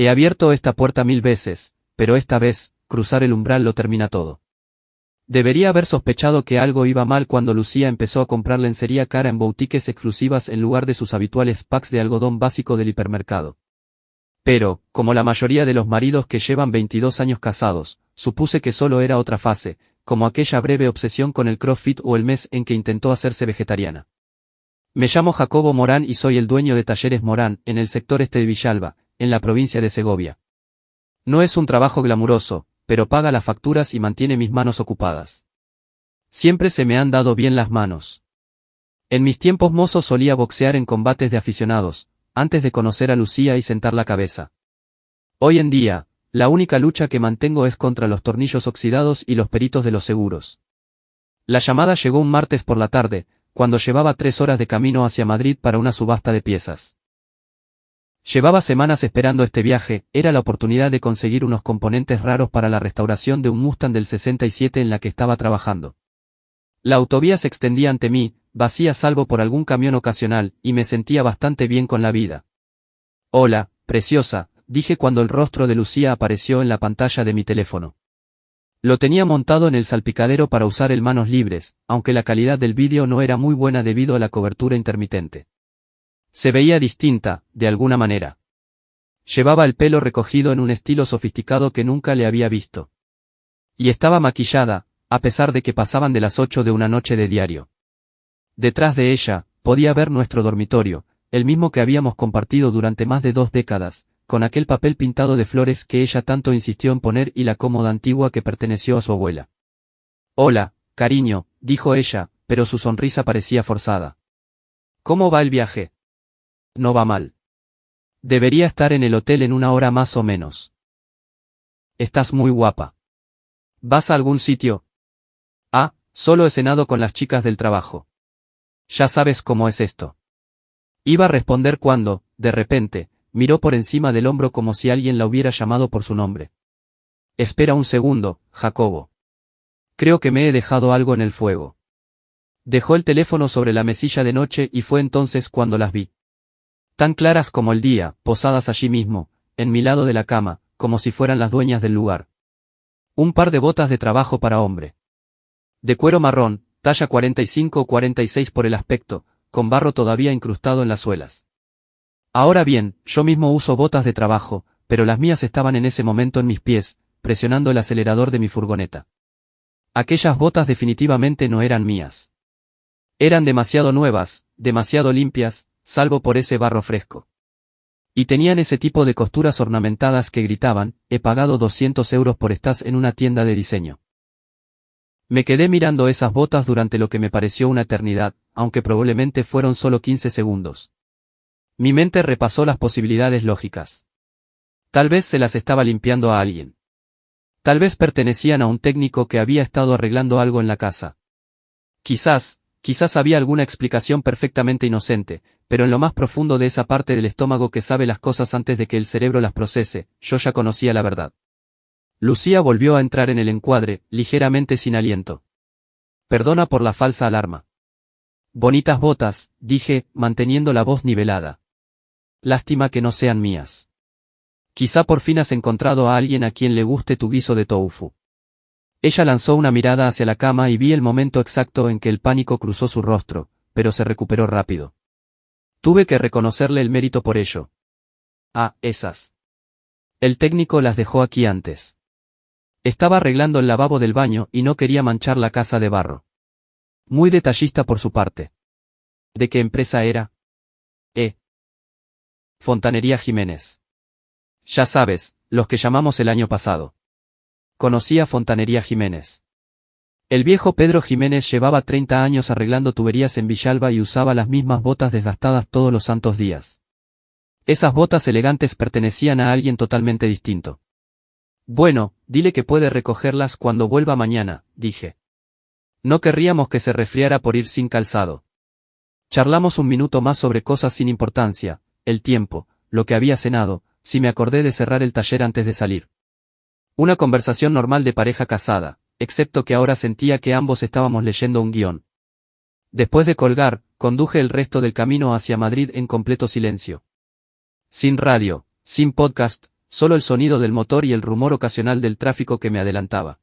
He abierto esta puerta 1000 veces, pero esta vez, cruzar el umbral lo termina todo. Debería haber sospechado que algo iba mal cuando Lucía empezó a comprar lencería cara en boutiques exclusivas en lugar de sus habituales packs de algodón básico del hipermercado. Pero, como la mayoría de los maridos que llevan 22 años casados, supuse que solo era otra fase, como aquella breve obsesión con el CrossFit o el mes en que intentó hacerse vegetariana. Me llamo Jacobo Morán y soy el dueño de Talleres Morán, en el sector este de Villalba, en la provincia de Segovia. No es un trabajo glamuroso, pero paga las facturas y mantiene mis manos ocupadas. Siempre se me han dado bien las manos. En mis tiempos mozos solía boxear en combates de aficionados, antes de conocer a Lucía y sentar la cabeza. Hoy en día, la única lucha que mantengo es contra los tornillos oxidados y los peritos de los seguros. La llamada llegó un martes por la tarde, cuando llevaba 3 horas de camino hacia Madrid para una subasta de piezas. Llevaba semanas esperando este viaje, era la oportunidad de conseguir unos componentes raros para la restauración de un Mustang del 67 en la que estaba trabajando. La autovía se extendía ante mí, vacía salvo por algún camión ocasional, y me sentía bastante bien con la vida. «Hola, preciosa», dije cuando el rostro de Lucía apareció en la pantalla de mi teléfono. Lo tenía montado en el salpicadero para usar el manos libres, aunque la calidad del vídeo no era muy buena debido a la cobertura intermitente. Se veía distinta, de alguna manera. Llevaba el pelo recogido en un estilo sofisticado que nunca le había visto. Y estaba maquillada, a pesar de que pasaban de las 8 de una noche de diario. Detrás de ella, podía ver nuestro dormitorio, el mismo que habíamos compartido durante más de 2 décadas, con aquel papel pintado de flores que ella tanto insistió en poner y la cómoda antigua que perteneció a su abuela. «Hola, cariño», dijo ella, pero su sonrisa parecía forzada. «¿Cómo va el viaje?» «No va mal. Debería estar en el hotel en 1 hora más o menos». «Estás muy guapa. ¿Vas a algún sitio?» «Ah, solo he cenado con las chicas del trabajo. Ya sabes cómo es esto». Iba a responder cuando, de repente, miró por encima del hombro como si alguien la hubiera llamado por su nombre. «Espera un segundo, Jacobo. Creo que me he dejado algo en el fuego». Dejó el teléfono sobre la mesilla de noche y fue entonces cuando las vi. Tan claras como el día, posadas allí mismo, en mi lado de la cama, como si fueran las dueñas del lugar. Un par de botas de trabajo para hombre. De cuero marrón, talla 45 o 46 por el aspecto, con barro todavía incrustado en las suelas. Ahora bien, yo mismo uso botas de trabajo, pero las mías estaban en ese momento en mis pies, presionando el acelerador de mi furgoneta. Aquellas botas definitivamente no eran mías. Eran demasiado nuevas, demasiado limpias, salvo por ese barro fresco. Y tenían ese tipo de costuras ornamentadas que gritaban: «He pagado 200 euros por estas en una tienda de diseño». Me quedé mirando esas botas durante lo que me pareció una eternidad, aunque probablemente fueron solo 15 segundos. Mi mente repasó las posibilidades lógicas. Tal vez se las estaba limpiando a alguien. Tal vez pertenecían a un técnico que había estado arreglando algo en la casa. Quizás había alguna explicación perfectamente inocente, pero en lo más profundo de esa parte del estómago que sabe las cosas antes de que el cerebro las procese, yo ya conocía la verdad. Lucía volvió a entrar en el encuadre, ligeramente sin aliento. «Perdona por la falsa alarma». «Bonitas botas», dije, manteniendo la voz nivelada. «Lástima que no sean mías. Quizá por fin has encontrado a alguien a quien le guste tu guiso de tofu». Ella lanzó una mirada hacia la cama y vi el momento exacto en que el pánico cruzó su rostro, pero se recuperó rápido. Tuve que reconocerle el mérito por ello. «Ah, esas. El técnico las dejó aquí antes. Estaba arreglando el lavabo del baño y no quería manchar la casa de barro». Muy detallista por su parte. ¿De qué empresa era? Fontanería Jiménez. Ya sabes, los que llamamos el año pasado. Conocí a Fontanería Jiménez. El viejo Pedro Jiménez llevaba 30 años arreglando tuberías en Villalba y usaba las mismas botas desgastadas todos los santos días. Esas botas elegantes pertenecían a alguien totalmente distinto. «Bueno, dile que puede recogerlas cuando vuelva mañana», dije. No querríamos que se resfriara por ir sin calzado. Charlamos un minuto más sobre cosas sin importancia, el tiempo, lo que había cenado, si me acordé de cerrar el taller antes de salir. Una conversación normal de pareja casada, excepto que ahora sentía que ambos estábamos leyendo un guión. Después de colgar, conduje el resto del camino hacia Madrid en completo silencio. Sin radio, sin podcast, solo el sonido del motor y el rumor ocasional del tráfico que me adelantaba.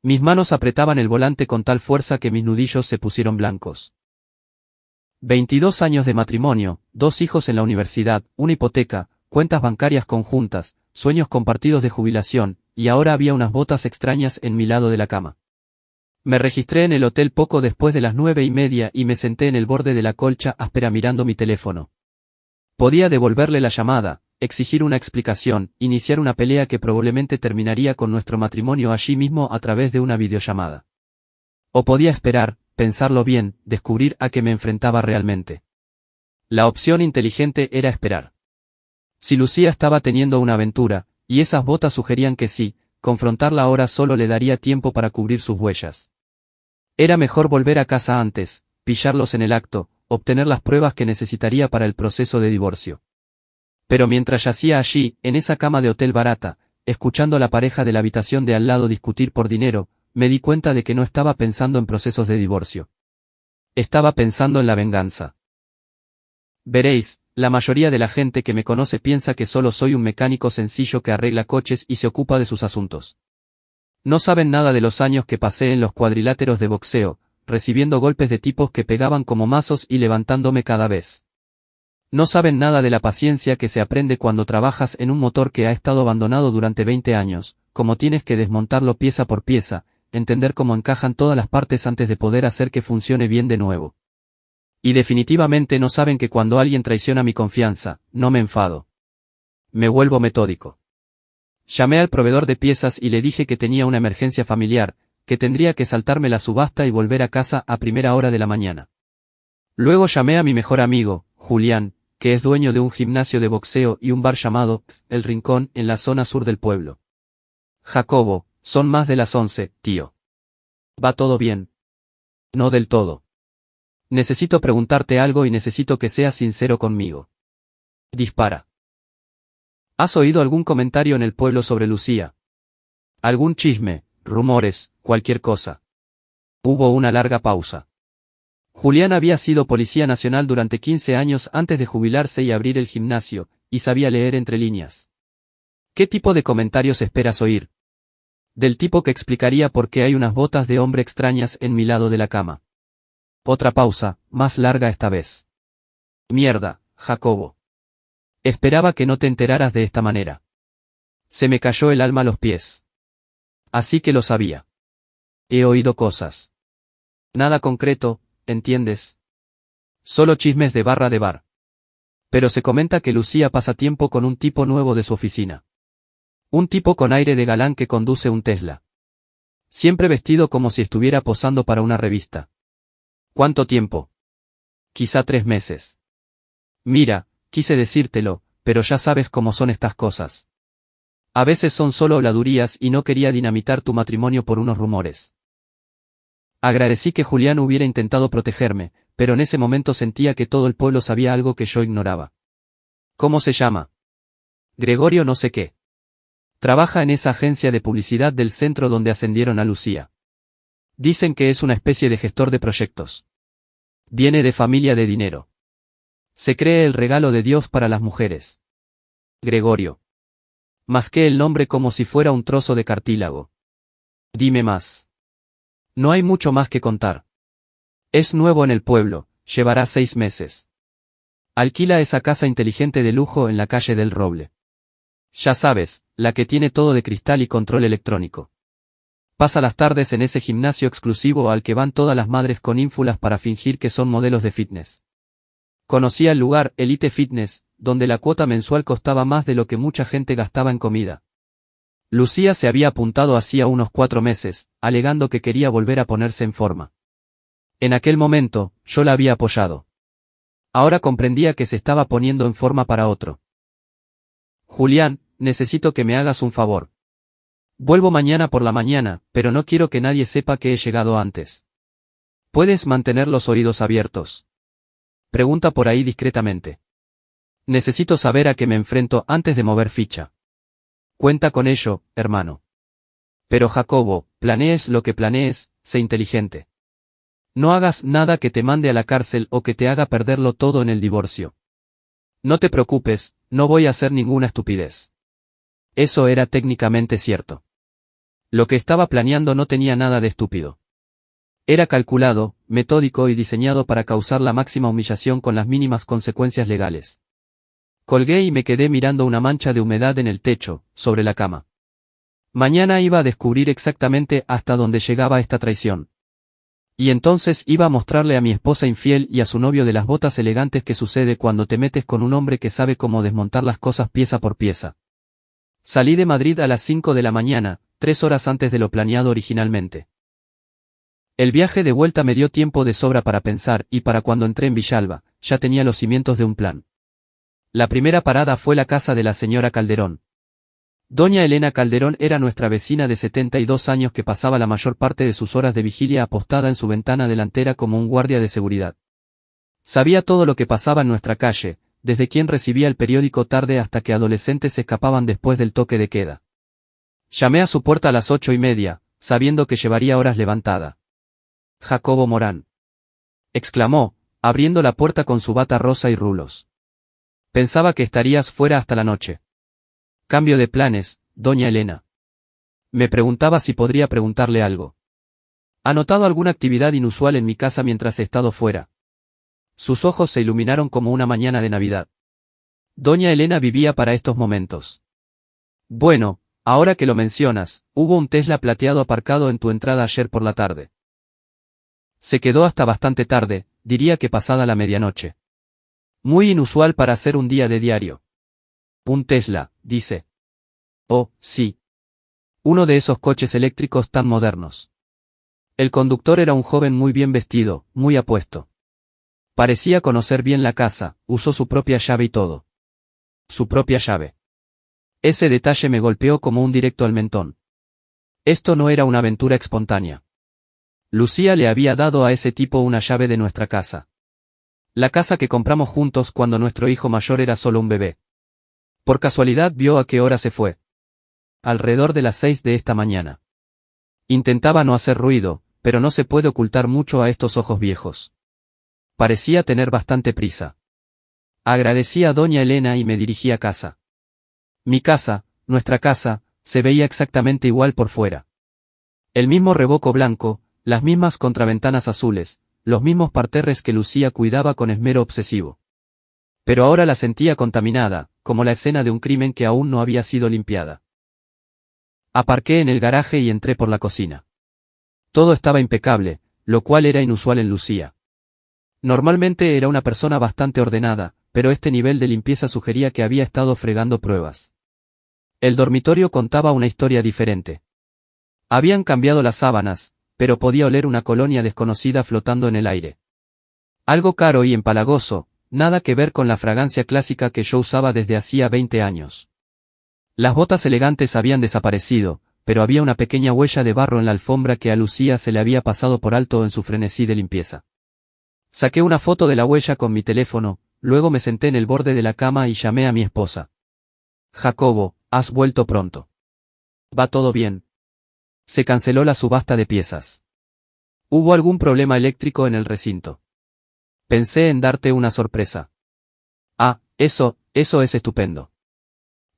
Mis manos apretaban el volante con tal fuerza que mis nudillos se pusieron blancos. 22 años de matrimonio, 2 hijos en la universidad, una hipoteca, cuentas bancarias conjuntas, sueños compartidos de jubilación, y ahora había unas botas extrañas en mi lado de la cama. Me registré en el hotel poco después de las 9:30 y me senté en el borde de la colcha áspera mirando mi teléfono. Podía devolverle la llamada, exigir una explicación, iniciar una pelea que probablemente terminaría con nuestro matrimonio allí mismo a través de una videollamada. O podía esperar, pensarlo bien, descubrir a qué me enfrentaba realmente. La opción inteligente era esperar. Si Lucía estaba teniendo una aventura, y esas botas sugerían que sí, confrontarla ahora solo le daría tiempo para cubrir sus huellas. Era mejor volver a casa antes, pillarlos en el acto, obtener las pruebas que necesitaría para el proceso de divorcio. Pero mientras yacía allí, en esa cama de hotel barata, escuchando a la pareja de la habitación de al lado discutir por dinero, me di cuenta de que no estaba pensando en procesos de divorcio. Estaba pensando en la venganza. Veréis, la mayoría de la gente que me conoce piensa que solo soy un mecánico sencillo que arregla coches y se ocupa de sus asuntos. No saben nada de los años que pasé en los cuadriláteros de boxeo, recibiendo golpes de tipos que pegaban como mazos y levantándome cada vez. No saben nada de la paciencia que se aprende cuando trabajas en un motor que ha estado abandonado durante 20 años, cómo tienes que desmontarlo pieza por pieza, entender cómo encajan todas las partes antes de poder hacer que funcione bien de nuevo. Y definitivamente no saben que cuando alguien traiciona mi confianza, no me enfado. Me vuelvo metódico. Llamé al proveedor de piezas y le dije que tenía una emergencia familiar, que tendría que saltarme la subasta y volver a casa a primera hora de la mañana. Luego llamé a mi mejor amigo, Julián, que es dueño de un gimnasio de boxeo y un bar llamado El Rincón en la zona sur del pueblo. Jacobo, son más de las 11, tío. ¿Va todo bien? No del todo. Necesito preguntarte algo y necesito que seas sincero conmigo. Dispara. ¿Has oído algún comentario en el pueblo sobre Lucía? ¿Algún chisme, rumores, cualquier cosa? Hubo una larga pausa. Julián había sido policía nacional durante 15 años antes de jubilarse y abrir el gimnasio, y sabía leer entre líneas. ¿Qué tipo de comentarios esperas oír? Del tipo que explicaría por qué hay unas botas de hombre extrañas en mi lado de la cama. Otra pausa, más larga esta vez. Mierda, Jacobo. Esperaba que no te enteraras de esta manera. Se me cayó el alma a los pies. Así que lo sabía. He oído cosas. Nada concreto, ¿entiendes? Solo chismes de barra de bar. Pero se comenta que Lucía pasa tiempo con un tipo nuevo de su oficina. Un tipo con aire de galán que conduce un Tesla. Siempre vestido como si estuviera posando para una revista. ¿Cuánto tiempo? Quizá 3 meses. Mira, quise decírtelo, pero ya sabes cómo son estas cosas. A veces son solo habladurías y no quería dinamitar tu matrimonio por unos rumores. Agradecí que Julián hubiera intentado protegerme, pero en ese momento sentía que todo el pueblo sabía algo que yo ignoraba. ¿Cómo se llama? Gregorio no sé qué. Trabaja en esa agencia de publicidad del centro donde ascendieron a Lucía. Dicen que es una especie de gestor de proyectos. Viene de familia de dinero. Se cree el regalo de Dios para las mujeres. Gregorio. Masqué el nombre como si fuera un trozo de cartílago. Dime más. No hay mucho más que contar. Es nuevo en el pueblo, llevará 6 meses. Alquila esa casa inteligente de lujo en la calle del Roble. Ya sabes, la que tiene todo de cristal y control electrónico. Pasa las tardes en ese gimnasio exclusivo al que van todas las madres con ínfulas para fingir que son modelos de fitness. Conocía el lugar, Elite Fitness, donde la cuota mensual costaba más de lo que mucha gente gastaba en comida. Lucía se había apuntado hacía unos 4 meses, alegando que quería volver a ponerse en forma. En aquel momento, yo la había apoyado. Ahora comprendía que se estaba poniendo en forma para otro. Julián, necesito que me hagas un favor. Vuelvo mañana por la mañana, pero no quiero que nadie sepa que he llegado antes. ¿Puedes mantener los oídos abiertos? Pregunta por ahí discretamente. Necesito saber a qué me enfrento antes de mover ficha. Cuenta con ello, hermano. Pero Jacobo, planees lo que planees, sé inteligente. No hagas nada que te mande a la cárcel o que te haga perderlo todo en el divorcio. No te preocupes, no voy a hacer ninguna estupidez. Eso era técnicamente cierto. Lo que estaba planeando no tenía nada de estúpido. Era calculado, metódico y diseñado para causar la máxima humillación con las mínimas consecuencias legales. Colgué y me quedé mirando una mancha de humedad en el techo, sobre la cama. Mañana iba a descubrir exactamente hasta dónde llegaba esta traición. Y entonces iba a mostrarle a mi esposa infiel y a su novio de las botas elegantes que sucede cuando te metes con un hombre que sabe cómo desmontar las cosas pieza por pieza. Salí de Madrid a las 5 de la mañana, 3 horas antes de lo planeado originalmente. El viaje de vuelta me dio tiempo de sobra para pensar y para cuando entré en Villalba, ya tenía los cimientos de un plan. La primera parada fue la casa de la señora Calderón. Doña Elena Calderón era nuestra vecina de 72 años que pasaba la mayor parte de sus horas de vigilia apostada en su ventana delantera como un guardia de seguridad. Sabía todo lo que pasaba en nuestra calle, desde quien recibía el periódico tarde hasta que adolescentes se escapaban después del toque de queda. Llamé a su puerta a las 8:30, sabiendo que llevaría horas levantada. Jacobo Morán, exclamó, abriendo la puerta con su bata rosa y rulos. Pensaba que estarías fuera hasta la noche. Cambio de planes, doña Elena. Me preguntaba si podría preguntarle algo. ¿Ha notado alguna actividad inusual en mi casa mientras he estado fuera? Sus ojos se iluminaron como una mañana de Navidad. Doña Elena vivía para estos momentos. Bueno, ahora que lo mencionas, hubo un Tesla plateado aparcado en tu entrada ayer por la tarde. Se quedó hasta bastante tarde, diría que pasada la medianoche. Muy inusual para ser un día de diario. Un Tesla, dice. Oh, sí. Uno de esos coches eléctricos tan modernos. El conductor era un joven muy bien vestido, muy apuesto. Parecía conocer bien la casa, usó su propia llave y todo. Su propia llave. Ese detalle me golpeó como un directo al mentón. Esto no era una aventura espontánea. Lucía le había dado a ese tipo una llave de nuestra casa. La casa que compramos juntos cuando nuestro hijo mayor era solo un bebé. Por casualidad vio a qué hora se fue. Alrededor de las 6 de esta mañana. Intentaba no hacer ruido, pero no se puede ocultar mucho a estos ojos viejos. Parecía tener bastante prisa. Agradecí a doña Elena y me dirigí a casa. Mi casa, nuestra casa, se veía exactamente igual por fuera. El mismo revoco blanco, las mismas contraventanas azules, los mismos parterres que Lucía cuidaba con esmero obsesivo. Pero ahora la sentía contaminada, como la escena de un crimen que aún no había sido limpiada. Aparqué en el garaje y entré por la cocina. Todo estaba impecable, lo cual era inusual en Lucía. Normalmente era una persona bastante ordenada, pero este nivel de limpieza sugería que había estado fregando pruebas. El dormitorio contaba una historia diferente. Habían cambiado las sábanas, pero podía oler una colonia desconocida flotando en el aire. Algo caro y empalagoso, nada que ver con la fragancia clásica que yo usaba desde hacía 20 años. Las botas elegantes habían desaparecido, pero había una pequeña huella de barro en la alfombra que a Lucía se le había pasado por alto en su frenesí de limpieza. Saqué una foto de la huella con mi teléfono, luego me senté en el borde de la cama y llamé a mi esposa. Jacobo, has vuelto pronto. ¿Va todo bien? Se canceló la subasta de piezas. ¿Hubo algún problema eléctrico en el recinto? Pensé en darte una sorpresa. Ah, eso es estupendo.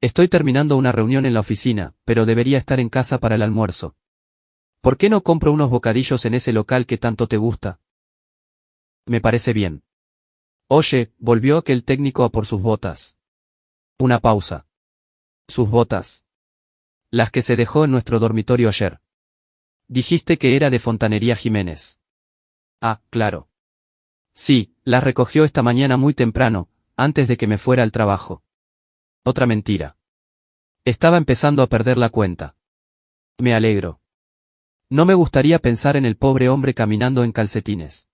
Estoy terminando una reunión en la oficina, pero debería estar en casa para el almuerzo. ¿Por qué no compro unos bocadillos en ese local que tanto te gusta? Me parece bien. Oye, volvió aquel técnico a por sus botas. Una pausa. Sus botas. Las que se dejó en nuestro dormitorio ayer. Dijiste que era de Fontanería Jiménez. Ah, claro. Sí, las recogió esta mañana muy temprano, antes de que me fuera al trabajo. Otra mentira. Estaba empezando a perder la cuenta. Me alegro. No me gustaría pensar en el pobre hombre caminando en calcetines.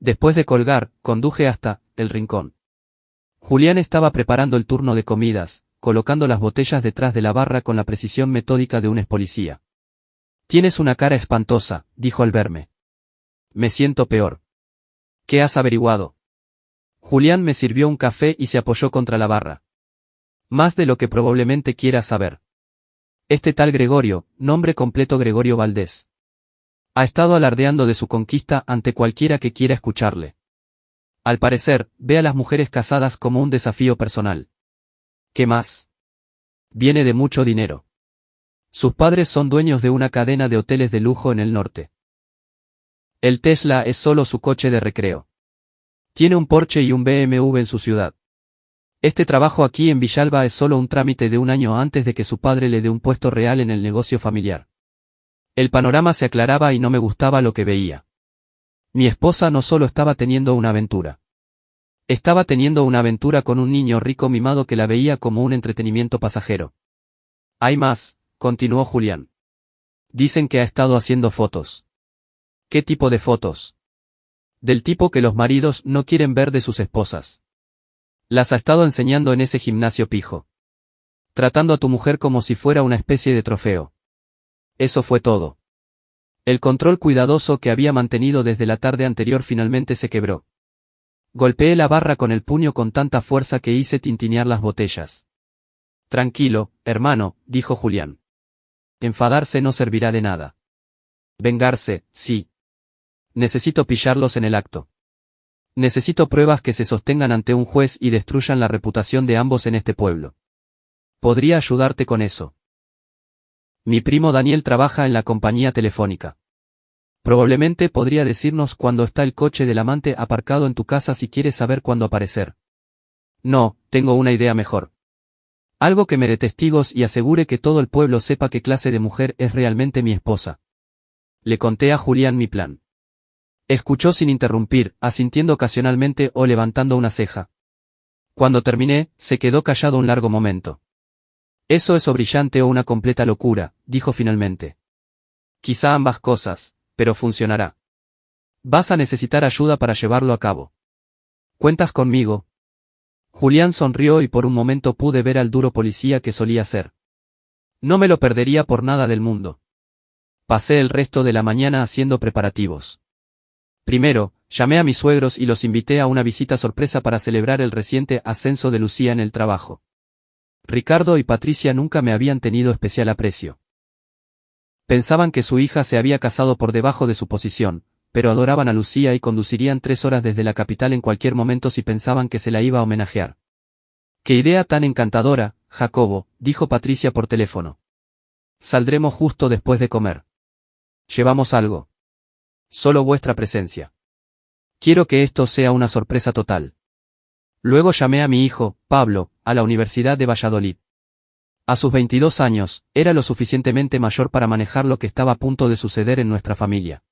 Después de colgar, conduje hasta el rincón. Julián estaba preparando el turno de comidas, colocando las botellas detrás de la barra con la precisión metódica de un expolicía. Tienes una cara espantosa, dijo al verme. Me siento peor. ¿Qué has averiguado? Julián me sirvió un café y se apoyó contra la barra. Más de lo que probablemente quieras saber. Este tal Gregorio, nombre completo Gregorio Valdés, ha estado alardeando de su conquista ante cualquiera que quiera escucharle. Al parecer, ve a las mujeres casadas como un desafío personal. ¿Qué más? Viene de mucho dinero. Sus padres son dueños de una cadena de hoteles de lujo en el norte. El Tesla es solo su coche de recreo. Tiene un Porsche y un BMW en su ciudad. Este trabajo aquí en Villalba es solo un trámite de un año antes de que su padre le dé un puesto real en el negocio familiar. El panorama se aclaraba y no me gustaba lo que veía. Mi esposa no solo estaba teniendo una aventura. Estaba teniendo una aventura con un niño rico mimado que la veía como un entretenimiento pasajero. Hay más, continuó Julián. Dicen que ha estado haciendo fotos. ¿Qué tipo de fotos? Del tipo que los maridos no quieren ver de sus esposas. Las ha estado enseñando en ese gimnasio pijo. Tratando a tu mujer como si fuera una especie de trofeo. Eso fue todo. El control cuidadoso que había mantenido desde la tarde anterior finalmente se quebró. Golpeé la barra con el puño con tanta fuerza que hice tintinear las botellas. Tranquilo, hermano, dijo Julián. Enfadarse no servirá de nada. Vengarse, sí. Necesito pillarlos en el acto. Necesito pruebas que se sostengan ante un juez y destruyan la reputación de ambos en este pueblo. Podría ayudarte con eso. Mi primo Daniel trabaja en la compañía telefónica. Probablemente podría decirnos cuándo está el coche del amante aparcado en tu casa si quieres saber cuándo aparecer. No, tengo una idea mejor. Algo que me dé testigos y asegure que todo el pueblo sepa qué clase de mujer es realmente mi esposa. Le conté a Julián mi plan. Escuchó sin interrumpir, asintiendo ocasionalmente o levantando una ceja. Cuando terminé, se quedó callado un largo momento. Eso es o brillante o una completa locura, dijo finalmente. Quizá ambas cosas, pero funcionará. Vas a necesitar ayuda para llevarlo a cabo. ¿Cuentas conmigo? Julián sonrió y por un momento pude ver al duro policía que solía ser. No me lo perdería por nada del mundo. Pasé el resto de la mañana haciendo preparativos. Primero, llamé a mis suegros y los invité a una visita sorpresa para celebrar el reciente ascenso de Lucía en el trabajo. Ricardo y Patricia nunca me habían tenido especial aprecio. Pensaban que su hija se había casado por debajo de su posición, pero adoraban a Lucía y conducirían 3 horas desde la capital en cualquier momento si pensaban que se la iba a homenajear. «¡Qué idea tan encantadora, Jacobo!», dijo Patricia por teléfono. «Saldremos justo después de comer. ¿Llevamos algo?» «Solo vuestra presencia. Quiero que esto sea una sorpresa total». Luego llamé a mi hijo, Pablo, a la Universidad de Valladolid. A sus 22 años, era lo suficientemente mayor para manejar lo que estaba a punto de suceder en nuestra familia.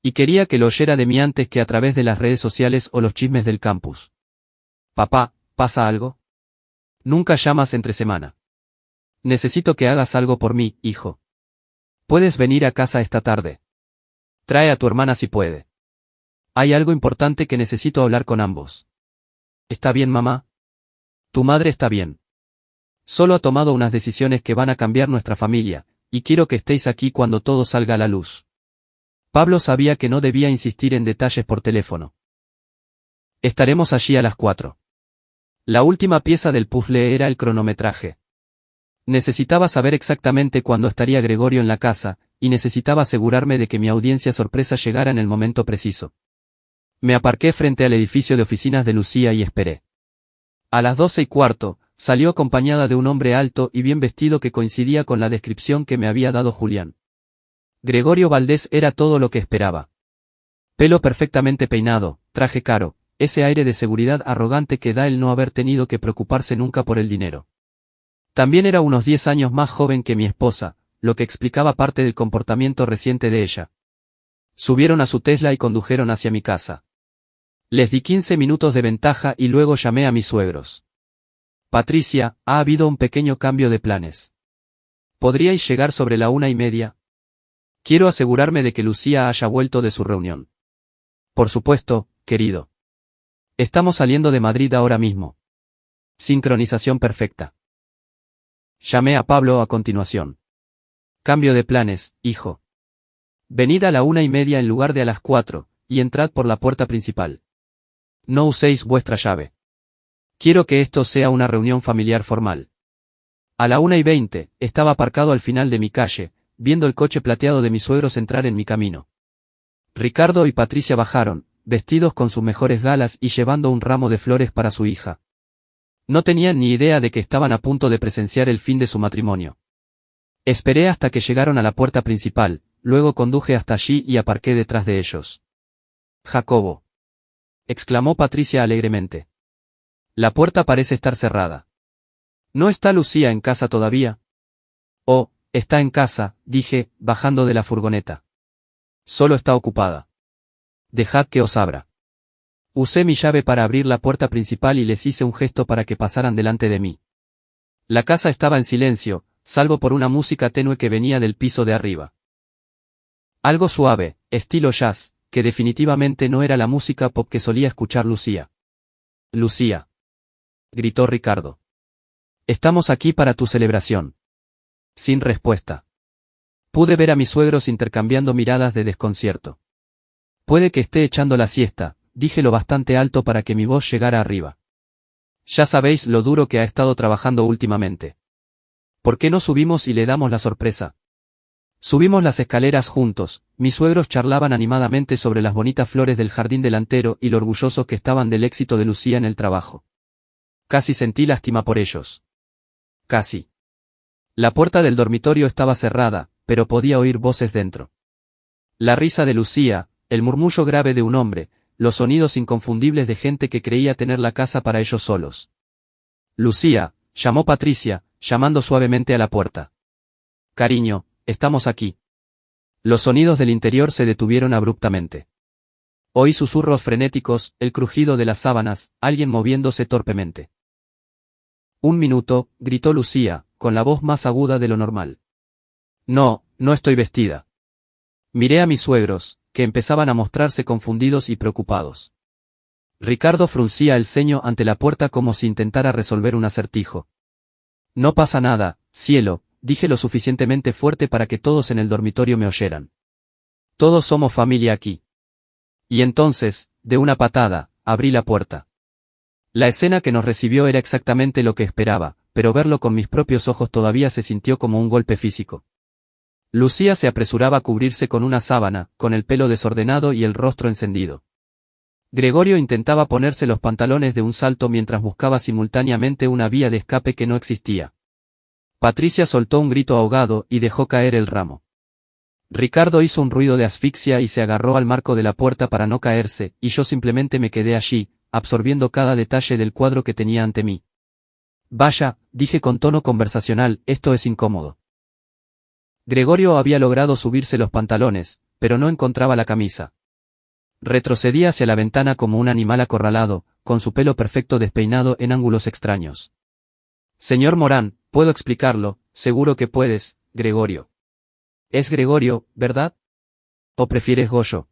Y quería que lo oyera de mí antes que a través de las redes sociales o los chismes del campus. «Papá, ¿pasa algo? Nunca llamas entre semana. Necesito que hagas algo por mí, hijo. ¿Puedes venir a casa esta tarde? Trae a tu hermana si puede. Hay algo importante que necesito hablar con ambos». «¿Está bien, mamá?» «Tu madre está bien. Solo ha tomado unas decisiones que van a cambiar nuestra familia, y quiero que estéis aquí cuando todo salga a la luz». Pablo sabía que no debía insistir en detalles por teléfono. «Estaremos allí a las 4. La última pieza del puzzle era el cronometraje. Necesitaba saber exactamente cuándo estaría Gregorio en la casa, y necesitaba asegurarme de que mi audiencia sorpresa llegara en el momento preciso. Me aparqué frente al edificio de oficinas de Lucía y esperé. A las 12:15, salió acompañada de un hombre alto y bien vestido que coincidía con la descripción que me había dado Julián. Gregorio Valdés era todo lo que esperaba. Pelo perfectamente peinado, traje caro, ese aire de seguridad arrogante que da el no haber tenido que preocuparse nunca por el dinero. También era unos 10 años más joven que mi esposa, lo que explicaba parte del comportamiento reciente de ella. Subieron a su Tesla y condujeron hacia mi casa. Les di 15 minutos de ventaja y luego llamé a mis suegros. «Patricia, ha habido un pequeño cambio de planes. ¿Podríais llegar sobre la 1:30? Quiero asegurarme de que Lucía haya vuelto de su reunión». «Por supuesto, querido. Estamos saliendo de Madrid ahora mismo». Sincronización perfecta. Llamé a Pablo a continuación. «Cambio de planes, hijo. Venid a la 1:30 en lugar de a las 4, y entrad por la puerta principal. No uséis vuestra llave. Quiero que esto sea una reunión familiar formal». A la 1:20, estaba aparcado al final de mi calle, viendo el coche plateado de mis suegros entrar en mi camino. Ricardo y Patricia bajaron, vestidos con sus mejores galas y llevando un ramo de flores para su hija. No tenían ni idea de que estaban a punto de presenciar el fin de su matrimonio. Esperé hasta que llegaron a la puerta principal, luego conduje hasta allí y aparqué detrás de ellos. Jacobo, exclamó Patricia alegremente. La puerta parece estar cerrada. ¿No está Lucía en casa todavía? Oh, está en casa, dije, bajando de la furgoneta. Solo está ocupada. Dejad que os abra. Usé mi llave para abrir la puerta principal y les hice un gesto para que pasaran delante de mí. La casa estaba en silencio, salvo por una música tenue que venía del piso de arriba. Algo suave, estilo jazz, que definitivamente no era la música pop que solía escuchar Lucía. Lucía, gritó Ricardo. Estamos aquí para tu celebración. Sin respuesta. Pude ver a mis suegros intercambiando miradas de desconcierto. Puede que esté echando la siesta, dije lo bastante alto para que mi voz llegara arriba. Ya sabéis lo duro que ha estado trabajando últimamente. ¿Por qué no subimos y le damos la sorpresa? Subimos las escaleras juntos, mis suegros charlaban animadamente sobre las bonitas flores del jardín delantero y lo orgullosos que estaban del éxito de Lucía en el trabajo. Casi sentí lástima por ellos. Casi. La puerta del dormitorio estaba cerrada, pero podía oír voces dentro. La risa de Lucía, el murmullo grave de un hombre, los sonidos inconfundibles de gente que creía tener la casa para ellos solos. Lucía, llamó Patricia, llamando suavemente a la puerta. Cariño, estamos aquí. Los sonidos del interior se detuvieron abruptamente. Oí susurros frenéticos, el crujido de las sábanas, alguien moviéndose torpemente. Un minuto, gritó Lucía, con la voz más aguda de lo normal. No, no estoy vestida. Miré a mis suegros, que empezaban a mostrarse confundidos y preocupados. Ricardo fruncía el ceño ante la puerta como si intentara resolver un acertijo. No pasa nada, cielo, dije lo suficientemente fuerte para que todos en el dormitorio me oyeran. Todos somos familia aquí. Y entonces, de una patada, abrí la puerta. La escena que nos recibió era exactamente lo que esperaba, pero verlo con mis propios ojos todavía se sintió como un golpe físico. Lucía se apresuraba a cubrirse con una sábana, con el pelo desordenado y el rostro encendido. Gregorio intentaba ponerse los pantalones de un salto mientras buscaba simultáneamente una vía de escape que no existía. Patricia soltó un grito ahogado y dejó caer el ramo. Ricardo hizo un ruido de asfixia y se agarró al marco de la puerta para no caerse, y yo simplemente me quedé allí, absorbiendo cada detalle del cuadro que tenía ante mí. Vaya, dije con tono conversacional, esto es incómodo. Gregorio había logrado subirse los pantalones, pero no encontraba la camisa. Retrocedía hacia la ventana como un animal acorralado, con su pelo perfecto despeinado en ángulos extraños. Señor Morán, puedo explicarlo, seguro que puedes, Gregorio. Es Gregorio, ¿verdad? ¿O prefieres Goyo?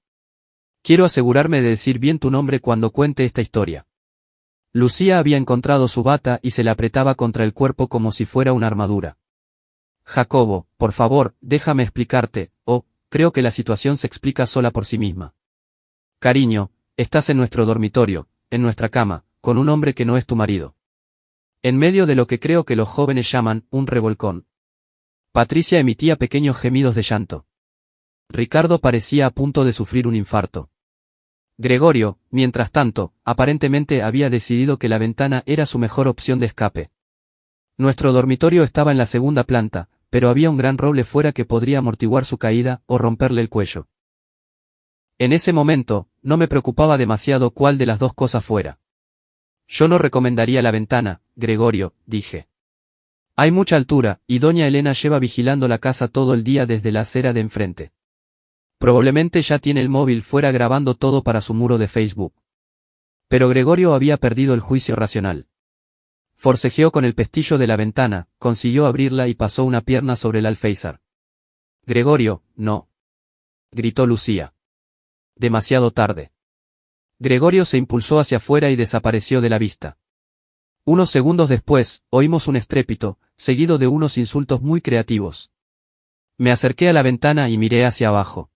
Quiero asegurarme de decir bien tu nombre cuando cuente esta historia. Lucía había encontrado su bata y se la apretaba contra el cuerpo como si fuera una armadura. Jacobo, por favor, déjame explicarte, creo que la situación se explica sola por sí misma. Cariño, estás en nuestro dormitorio, en nuestra cama, con un hombre que no es tu marido. En medio de lo que creo que los jóvenes llaman un revolcón. Patricia emitía pequeños gemidos de llanto. Ricardo parecía a punto de sufrir un infarto. Gregorio, mientras tanto, aparentemente había decidido que la ventana era su mejor opción de escape. Nuestro dormitorio estaba en la segunda planta, pero había un gran roble fuera que podría amortiguar su caída o romperle el cuello. En ese momento, no me preocupaba demasiado cuál de las dos cosas fuera. Yo no recomendaría la ventana, Gregorio, dije. Hay mucha altura, y doña Elena lleva vigilando la casa todo el día desde la acera de enfrente. Probablemente ya tiene el móvil fuera grabando todo para su muro de Facebook. Pero Gregorio había perdido el juicio racional. Forcejeó con el pestillo de la ventana, consiguió abrirla y pasó una pierna sobre el alféizar. Gregorio, no. Gritó Lucía. Demasiado tarde. Gregorio se impulsó hacia afuera y desapareció de la vista. Unos segundos después, oímos un estrépito, seguido de unos insultos muy creativos. Me acerqué a la ventana y miré hacia abajo.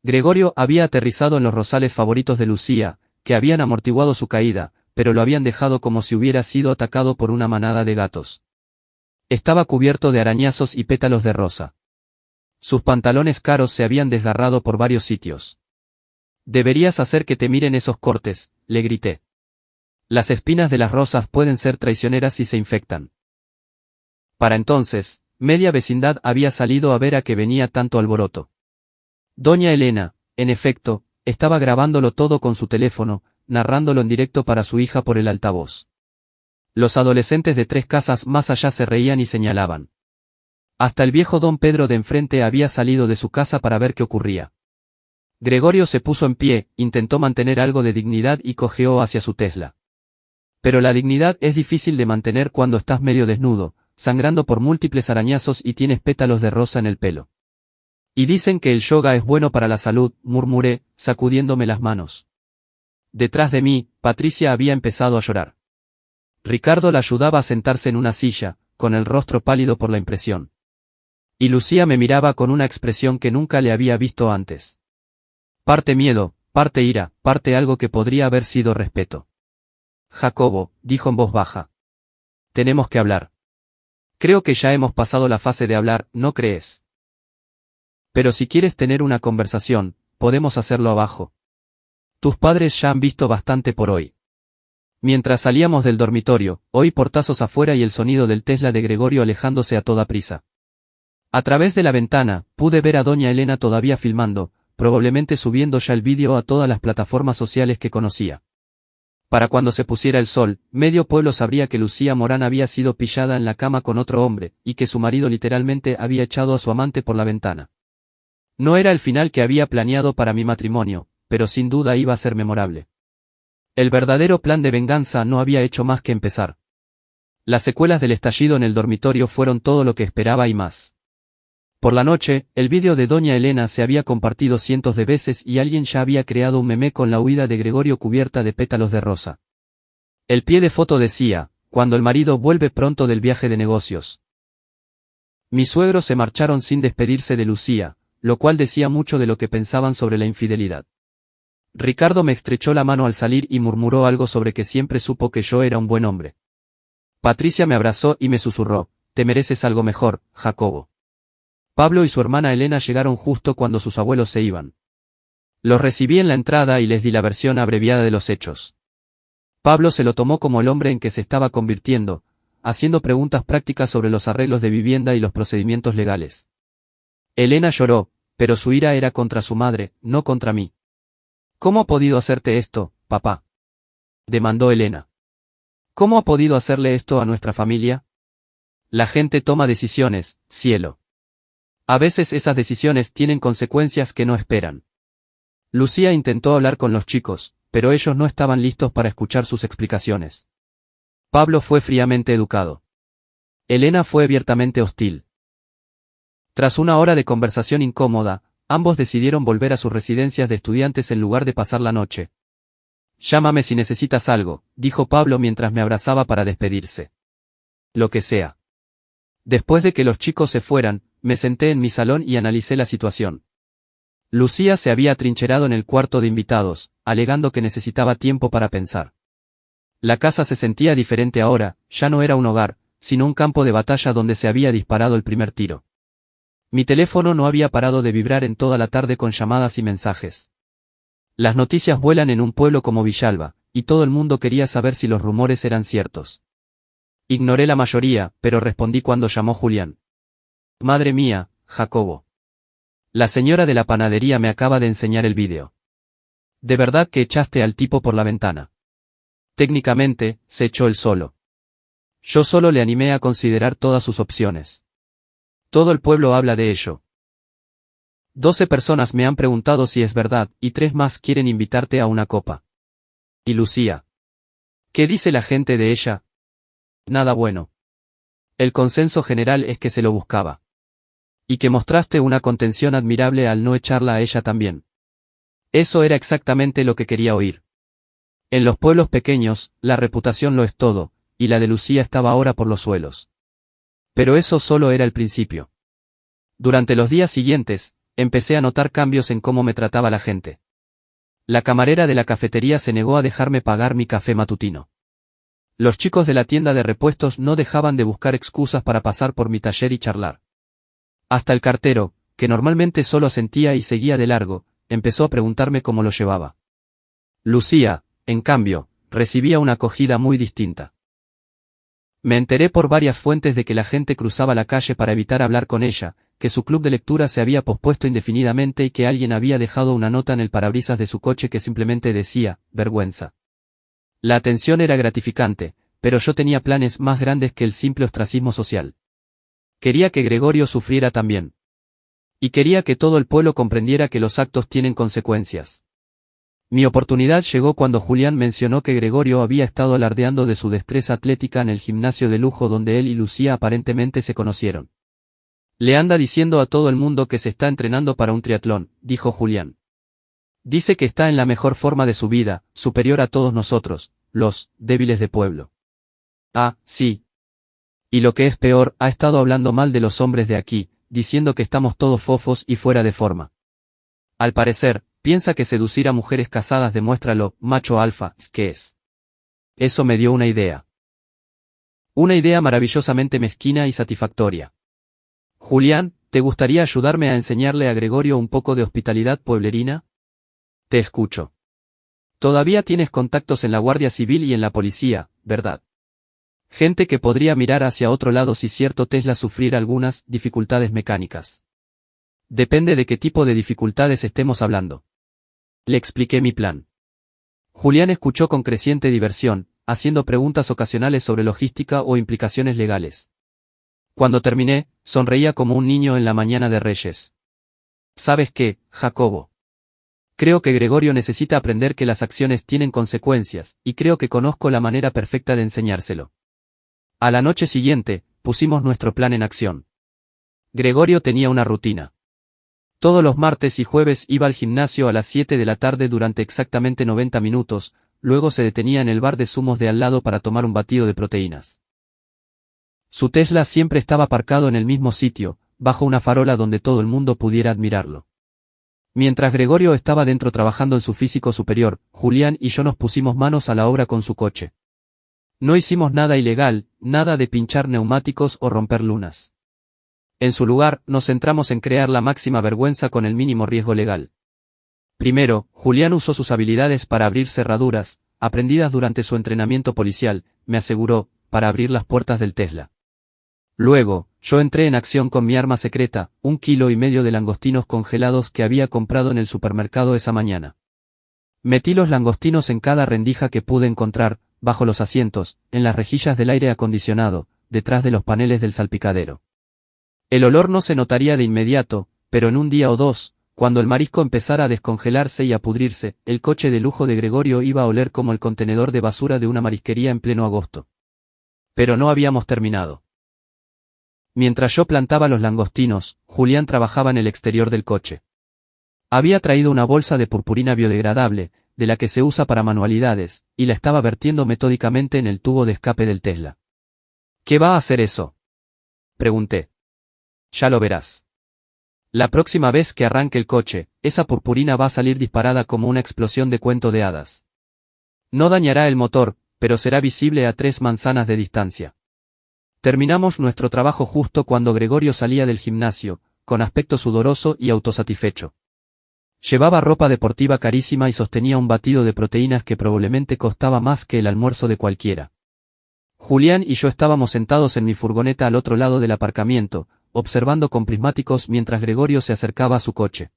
Gregorio había aterrizado en los rosales favoritos de Lucía, que habían amortiguado su caída, pero lo habían dejado como si hubiera sido atacado por una manada de gatos. Estaba cubierto de arañazos y pétalos de rosa. Sus pantalones caros se habían desgarrado por varios sitios. Deberías hacer que te miren esos cortes, le grité. Las espinas de las rosas pueden ser traicioneras si se infectan. Para entonces, media vecindad había salido a ver a qué venía tanto alboroto. Doña Elena, en efecto, estaba grabándolo todo con su teléfono, narrándolo en directo para su hija por el altavoz. Los adolescentes de 3 casas más allá se reían y señalaban. Hasta el viejo don Pedro de enfrente había salido de su casa para ver qué ocurría. Gregorio se puso en pie, intentó mantener algo de dignidad y cojeó hacia su Tesla. Pero la dignidad es difícil de mantener cuando estás medio desnudo, sangrando por múltiples arañazos y tienes pétalos de rosa en el pelo. Y dicen que el yoga es bueno para la salud, murmuré, sacudiéndome las manos. Detrás de mí, Patricia había empezado a llorar. Ricardo la ayudaba a sentarse en una silla, con el rostro pálido por la impresión. Y Lucía me miraba con una expresión que nunca le había visto antes. Parte miedo, parte ira, parte algo que podría haber sido respeto. Jacobo, dijo en voz baja. Tenemos que hablar. Creo que ya hemos pasado la fase de hablar, ¿no crees? Pero si quieres tener una conversación, podemos hacerlo abajo. Tus padres ya han visto bastante por hoy. Mientras salíamos del dormitorio, oí portazos afuera y el sonido del Tesla de Gregorio alejándose a toda prisa. A través de la ventana, pude ver a doña Elena todavía filmando, probablemente subiendo ya el vídeo a todas las plataformas sociales que conocía. Para cuando se pusiera el sol, medio pueblo sabría que Lucía Morán había sido pillada en la cama con otro hombre, y que su marido literalmente había echado a su amante por la ventana. No era el final que había planeado para mi matrimonio, pero sin duda iba a ser memorable. El verdadero plan de venganza no había hecho más que empezar. Las secuelas del estallido en el dormitorio fueron todo lo que esperaba y más. Por la noche, el vídeo de doña Elena se había compartido cientos de veces y alguien ya había creado un meme con la huida de Gregorio cubierta de pétalos de rosa. El pie de foto decía, cuando el marido vuelve pronto del viaje de negocios. Mis suegros se marcharon sin despedirse de Lucía, lo cual decía mucho de lo que pensaban sobre la infidelidad. Ricardo me estrechó la mano al salir y murmuró algo sobre que siempre supo que yo era un buen hombre. Patricia me abrazó y me susurró, te mereces algo mejor, Jacobo. Pablo y su hermana Elena llegaron justo cuando sus abuelos se iban. Los recibí en la entrada y les di la versión abreviada de los hechos. Pablo se lo tomó como el hombre en que se estaba convirtiendo, haciendo preguntas prácticas sobre los arreglos de vivienda y los procedimientos legales. Elena lloró, pero su ira era contra su madre, no contra mí. ¿Cómo ha podido hacerte esto, papá?, demandó Elena. ¿Cómo ha podido hacerle esto a nuestra familia? La gente toma decisiones, cielo. A veces esas decisiones tienen consecuencias que no esperan. Lucía intentó hablar con los chicos, pero ellos no estaban listos para escuchar sus explicaciones. Pablo fue fríamente educado. Elena fue abiertamente hostil. Tras una hora de conversación incómoda, ambos decidieron volver a sus residencias de estudiantes en lugar de pasar la noche. Llámame si necesitas algo, dijo Pablo mientras me abrazaba para despedirse. Lo que sea. Después de que los chicos se fueran, me senté en mi salón y analicé la situación. Lucía se había atrincherado en el cuarto de invitados, alegando que necesitaba tiempo para pensar. La casa se sentía diferente ahora, ya no era un hogar, sino un campo de batalla donde se había disparado el primer tiro. Mi teléfono no había parado de vibrar en toda la tarde con llamadas y mensajes. Las noticias vuelan en un pueblo como Villalba, y todo el mundo quería saber si los rumores eran ciertos. Ignoré la mayoría, pero respondí cuando llamó Julián. Madre mía, Jacobo. La señora de la panadería me acaba de enseñar el vídeo. ¿De verdad que echaste al tipo por la ventana? Técnicamente, se echó él solo. Yo solo le animé a considerar todas sus opciones. Todo el pueblo habla de ello. 12 personas me han preguntado si es verdad, y 3 más quieren invitarte a una copa. ¿Y Lucía? ¿Qué dice la gente de ella? Nada bueno. El consenso general es que se lo buscaba. Y que mostraste una contención admirable al no echarla a ella también. Eso era exactamente lo que quería oír. En los pueblos pequeños, la reputación lo es todo, y la de Lucía estaba ahora por los suelos. Pero eso solo era el principio. Durante los días siguientes, empecé a notar cambios en cómo me trataba la gente. La camarera de la cafetería se negó a dejarme pagar mi café matutino. Los chicos de la tienda de repuestos no dejaban de buscar excusas para pasar por mi taller y charlar. Hasta el cartero, que normalmente solo asentía y seguía de largo, empezó a preguntarme cómo lo llevaba. Lucía, en cambio, recibía una acogida muy distinta. Me enteré por varias fuentes de que la gente cruzaba la calle para evitar hablar con ella, que su club de lectura se había pospuesto indefinidamente y que alguien había dejado una nota en el parabrisas de su coche que simplemente decía, vergüenza. La atención era gratificante, pero yo tenía planes más grandes que el simple ostracismo social. Quería que Gregorio sufriera también. Y quería que todo el pueblo comprendiera que los actos tienen consecuencias. Mi oportunidad llegó cuando Julián mencionó que Gregorio había estado alardeando de su destreza atlética en el gimnasio de lujo donde él y Lucía aparentemente se conocieron. Le anda diciendo a todo el mundo que se está entrenando para un triatlón, dijo Julián. Dice que está en la mejor forma de su vida, superior a todos nosotros, los débiles de pueblo. Ah, sí. Y lo que es peor, ha estado hablando mal de los hombres de aquí, diciendo que estamos todos fofos y fuera de forma. Al parecer, piensa que seducir a mujeres casadas demuestra lo macho alfa que es. Eso me dio una idea. Una idea maravillosamente mezquina y satisfactoria. Julián, ¿te gustaría ayudarme a enseñarle a Gregorio un poco de hospitalidad pueblerina? Te escucho. Todavía tienes contactos en la Guardia Civil y en la policía, ¿verdad? Gente que podría mirar hacia otro lado si cierto Tesla sufriera algunas dificultades mecánicas. Depende de qué tipo de dificultades estemos hablando. Le expliqué mi plan. Julián escuchó con creciente diversión, haciendo preguntas ocasionales sobre logística o implicaciones legales. Cuando terminé, sonreía como un niño en la mañana de Reyes. ¿Sabes qué, Jacobo? Creo que Gregorio necesita aprender que las acciones tienen consecuencias, y creo que conozco la manera perfecta de enseñárselo. A la noche siguiente, pusimos nuestro plan en acción. Gregorio tenía una rutina. Todos los martes y jueves iba al gimnasio a las 7 de la tarde durante exactamente 90 minutos, luego se detenía en el bar de zumos de al lado para tomar un batido de proteínas. Su Tesla siempre estaba aparcado en el mismo sitio, bajo una farola donde todo el mundo pudiera admirarlo. Mientras Gregorio estaba dentro trabajando en su físico superior, Julián y yo nos pusimos manos a la obra con su coche. No hicimos nada ilegal, nada de pinchar neumáticos o romper lunas. En su lugar, nos centramos en crear la máxima vergüenza con el mínimo riesgo legal. Primero, Julián usó sus habilidades para abrir cerraduras, aprendidas durante su entrenamiento policial, me aseguró, para abrir las puertas del Tesla. Luego, yo entré en acción con mi arma secreta, 1,5 kilos de langostinos congelados que había comprado en el supermercado esa mañana. Metí los langostinos en cada rendija que pude encontrar, bajo los asientos, en las rejillas del aire acondicionado, detrás de los paneles del salpicadero. El olor no se notaría de inmediato, pero en un día o dos, cuando el marisco empezara a descongelarse y a pudrirse, el coche de lujo de Gregorio iba a oler como el contenedor de basura de una marisquería en pleno agosto. Pero no habíamos terminado. Mientras yo plantaba los langostinos, Julián trabajaba en el exterior del coche. Había traído una bolsa de purpurina biodegradable, de la que se usa para manualidades, y la estaba vertiendo metódicamente en el tubo de escape del Tesla. ¿Qué va a hacer eso? Pregunté. Ya lo verás. La próxima vez que arranque el coche, esa purpurina va a salir disparada como una explosión de cuento de hadas. No dañará el motor, pero será visible a 3 manzanas de distancia. Terminamos nuestro trabajo justo cuando Gregorio salía del gimnasio, con aspecto sudoroso y autosatisfecho. Llevaba ropa deportiva carísima y sostenía un batido de proteínas que probablemente costaba más que el almuerzo de cualquiera. Julián y yo estábamos sentados en mi furgoneta al otro lado del aparcamiento, observando con prismáticos mientras Gregorio se acercaba a su coche.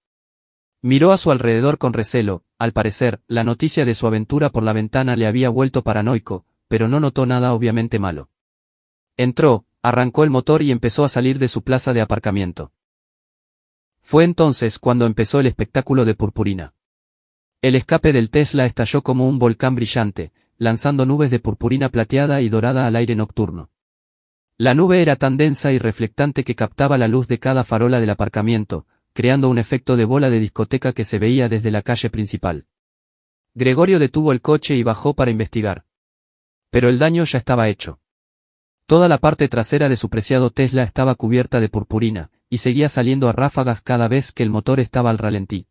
Miró a su alrededor con recelo, al parecer, la noticia de su aventura por la ventana le había vuelto paranoico, pero no notó nada obviamente malo. Entró, arrancó el motor y empezó a salir de su plaza de aparcamiento. Fue entonces cuando empezó el espectáculo de purpurina. El escape del Tesla estalló como un volcán brillante, lanzando nubes de purpurina plateada y dorada al aire nocturno. La nube era tan densa y reflectante que captaba la luz de cada farola del aparcamiento, creando un efecto de bola de discoteca que se veía desde la calle principal. Gregorio detuvo el coche y bajó para investigar. Pero el daño ya estaba hecho. Toda la parte trasera de su preciado Tesla estaba cubierta de purpurina, y seguía saliendo a ráfagas cada vez que el motor estaba al ralentí.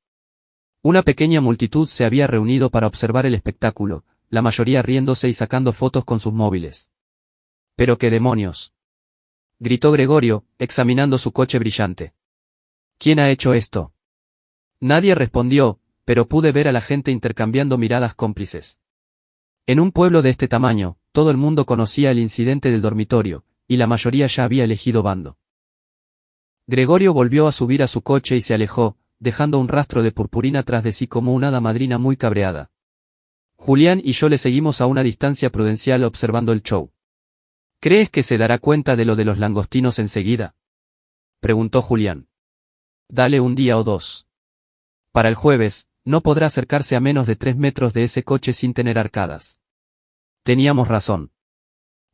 Una pequeña multitud se había reunido para observar el espectáculo, la mayoría riéndose y sacando fotos con sus móviles. «¿Pero qué demonios?», gritó Gregorio, examinando su coche brillante. «¿Quién ha hecho esto?». Nadie respondió, pero pude ver a la gente intercambiando miradas cómplices. En un pueblo de este tamaño, todo el mundo conocía el incidente del dormitorio, y la mayoría ya había elegido bando. Gregorio volvió a subir a su coche y se alejó, dejando un rastro de purpurina tras de sí como una hada madrina muy cabreada. Julián y yo le seguimos a una distancia prudencial observando el show. ¿Crees que se dará cuenta de lo de los langostinos enseguida?, preguntó Julián. Dale un día o dos. Para el jueves, no podrá acercarse a menos de 3 metros de ese coche sin tener arcadas. Teníamos razón.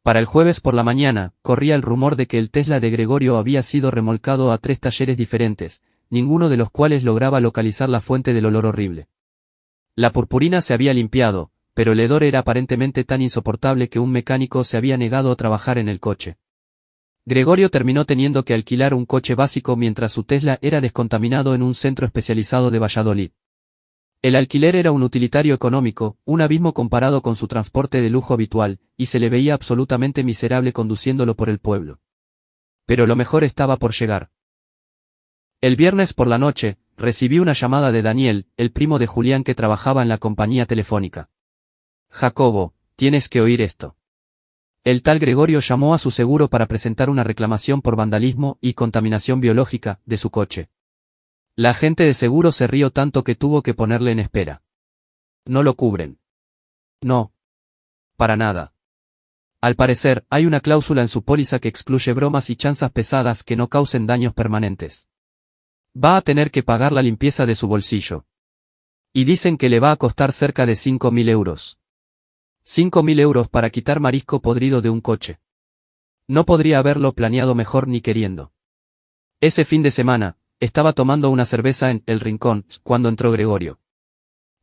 Para el jueves por la mañana, corría el rumor de que el Tesla de Gregorio había sido remolcado a 3 talleres diferentes, ninguno de los cuales lograba localizar la fuente del olor horrible. La purpurina se había limpiado, pero el hedor era aparentemente tan insoportable que un mecánico se había negado a trabajar en el coche. Gregorio terminó teniendo que alquilar un coche básico mientras su Tesla era descontaminado en un centro especializado de Valladolid. El alquiler era un utilitario económico, un abismo comparado con su transporte de lujo habitual, y se le veía absolutamente miserable conduciéndolo por el pueblo. Pero lo mejor estaba por llegar. El viernes por la noche, recibí una llamada de Daniel, el primo de Julián que trabajaba en la compañía telefónica. Jacobo, tienes que oír esto. El tal Gregorio llamó a su seguro para presentar una reclamación por vandalismo y contaminación biológica de su coche. La agente de seguro se rió tanto que tuvo que ponerle en espera. No lo cubren. No. Para nada. Al parecer, hay una cláusula en su póliza que excluye bromas y chanzas pesadas que no causen daños permanentes. Va a tener que pagar la limpieza de su bolsillo. Y dicen que le va a costar cerca de 5.000 euros. 5.000 euros para quitar marisco podrido de un coche. No podría haberlo planeado mejor ni queriendo. Ese fin de semana, estaba tomando una cerveza en El Rincón, cuando entró Gregorio.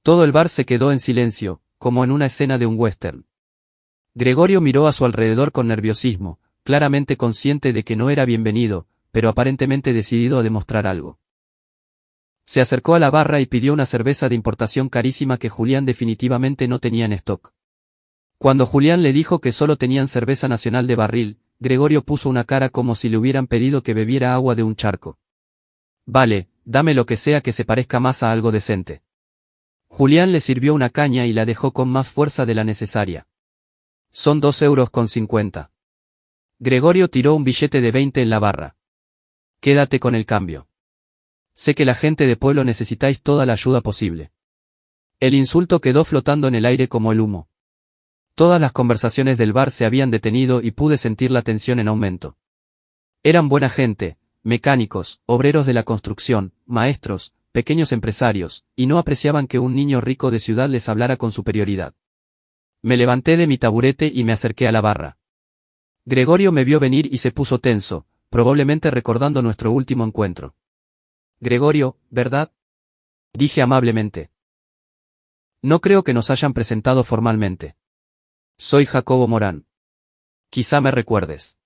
Todo el bar se quedó en silencio, como en una escena de un western. Gregorio miró a su alrededor con nerviosismo, claramente consciente de que no era bienvenido, pero aparentemente decidido a demostrar algo. Se acercó a la barra y pidió una cerveza de importación carísima que Julián definitivamente no tenía en stock. Cuando Julián le dijo que solo tenían cerveza nacional de barril, Gregorio puso una cara como si le hubieran pedido que bebiera agua de un charco. Vale, dame lo que sea que se parezca más a algo decente. Julián le sirvió una caña y la dejó con más fuerza de la necesaria. Son 2,50 euros. Gregorio tiró un billete de 20 en la barra. Quédate con el cambio. Sé que la gente de pueblo necesitáis toda la ayuda posible. El insulto quedó flotando en el aire como el humo. Todas las conversaciones del bar se habían detenido y pude sentir la tensión en aumento. Eran buena gente, mecánicos, obreros de la construcción, maestros, pequeños empresarios, y no apreciaban que un niño rico de ciudad les hablara con superioridad. Me levanté de mi taburete y me acerqué a la barra. Gregorio me vio venir y se puso tenso, probablemente recordando nuestro último encuentro. Gregorio, ¿verdad?, dije amablemente. No creo que nos hayan presentado formalmente. Soy Jacobo Morán. Quizá me recuerdes.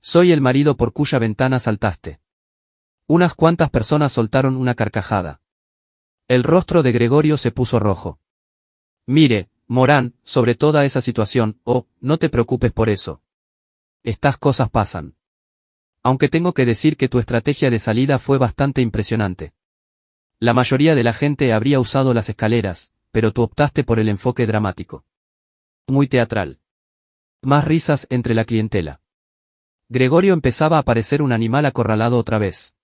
Soy el marido por cuya ventana saltaste. Unas cuantas personas soltaron una carcajada. El rostro de Gregorio se puso rojo. Mire, Morán, sobre toda esa situación, no te preocupes por eso. Estas cosas pasan. Aunque tengo que decir que tu estrategia de salida fue bastante impresionante. La mayoría de la gente habría usado las escaleras, pero tú optaste por el enfoque dramático. Muy teatral. Más risas entre la clientela. Gregorio empezaba a parecer un animal acorralado otra vez.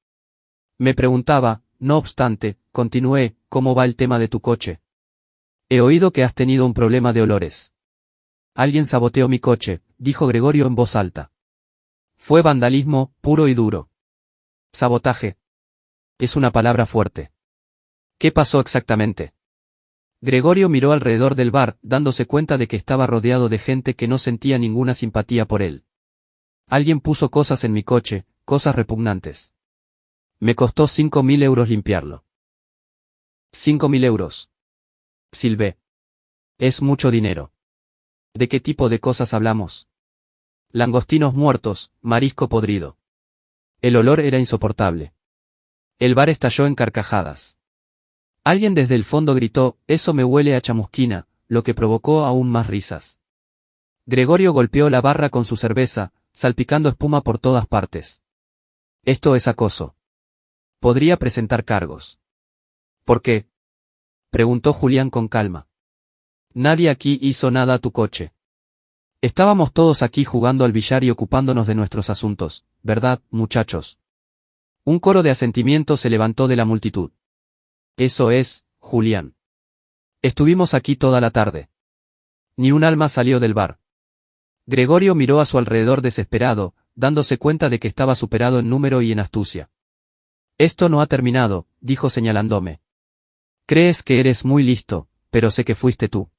Me preguntaba, no obstante, continué, ¿cómo va el tema de tu coche? He oído que has tenido un problema de olores. Alguien saboteó mi coche, dijo Gregorio en voz alta. Fue vandalismo, puro y duro. Sabotaje. Es una palabra fuerte. ¿Qué pasó exactamente? Gregorio miró alrededor del bar, dándose cuenta de que estaba rodeado de gente que no sentía ninguna simpatía por él. Alguien puso cosas en mi coche, cosas repugnantes. Me costó 5.000 euros limpiarlo. 5.000 euros. Silvé. Es mucho dinero. ¿De qué tipo de cosas hablamos? Langostinos muertos, marisco podrido. El olor era insoportable. El bar estalló en carcajadas. Alguien desde el fondo gritó, eso me huele a chamusquina, lo que provocó aún más risas. Gregorio golpeó la barra con su cerveza, salpicando espuma por todas partes. Esto es acoso. Podría presentar cargos. ¿Por qué?, preguntó Julián con calma. Nadie aquí hizo nada a tu coche. Estábamos todos aquí jugando al billar y ocupándonos de nuestros asuntos, ¿verdad, muchachos? Un coro de asentimiento se levantó de la multitud. Eso es, Julián. Estuvimos aquí toda la tarde. Ni un alma salió del bar. Gregorio miró a su alrededor desesperado, dándose cuenta de que estaba superado en número y en astucia. Esto no ha terminado, dijo señalándome. Crees que eres muy listo, pero sé que fuiste tú.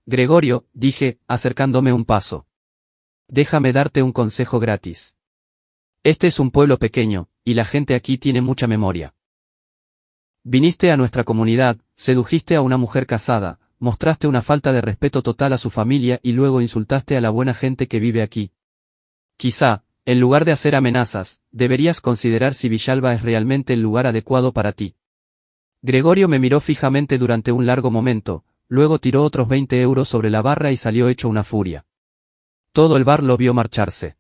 Gregorio, dije, acercándome un paso. Déjame darte un consejo gratis. Este es un pueblo pequeño, y la gente aquí tiene mucha memoria. Viniste a nuestra comunidad, sedujiste a una mujer casada, mostraste una falta de respeto total a su familia y luego insultaste a la buena gente que vive aquí. Quizá, en lugar de hacer amenazas, deberías considerar si Villalba es realmente el lugar adecuado para ti. Gregorio me miró fijamente durante un largo momento, luego tiró otros 20 euros sobre la barra y salió hecho una furia. Todo el bar lo vio marcharse.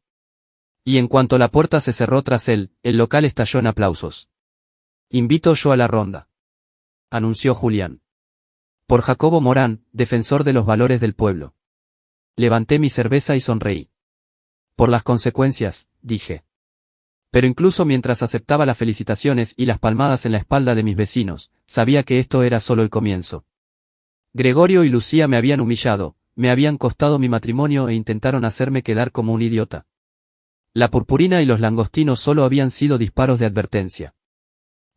Y en cuanto la puerta se cerró tras él, el local estalló en aplausos. Invito yo a la ronda, anunció Julián. Por Jacobo Morán, defensor de los valores del pueblo. Levanté mi cerveza y sonreí. Por las consecuencias, dije. Pero incluso mientras aceptaba las felicitaciones y las palmadas en la espalda de mis vecinos, sabía que esto era solo el comienzo. Gregorio y Lucía me habían humillado, me habían costado mi matrimonio e intentaron hacerme quedar como un idiota. La purpurina y los langostinos solo habían sido disparos de advertencia.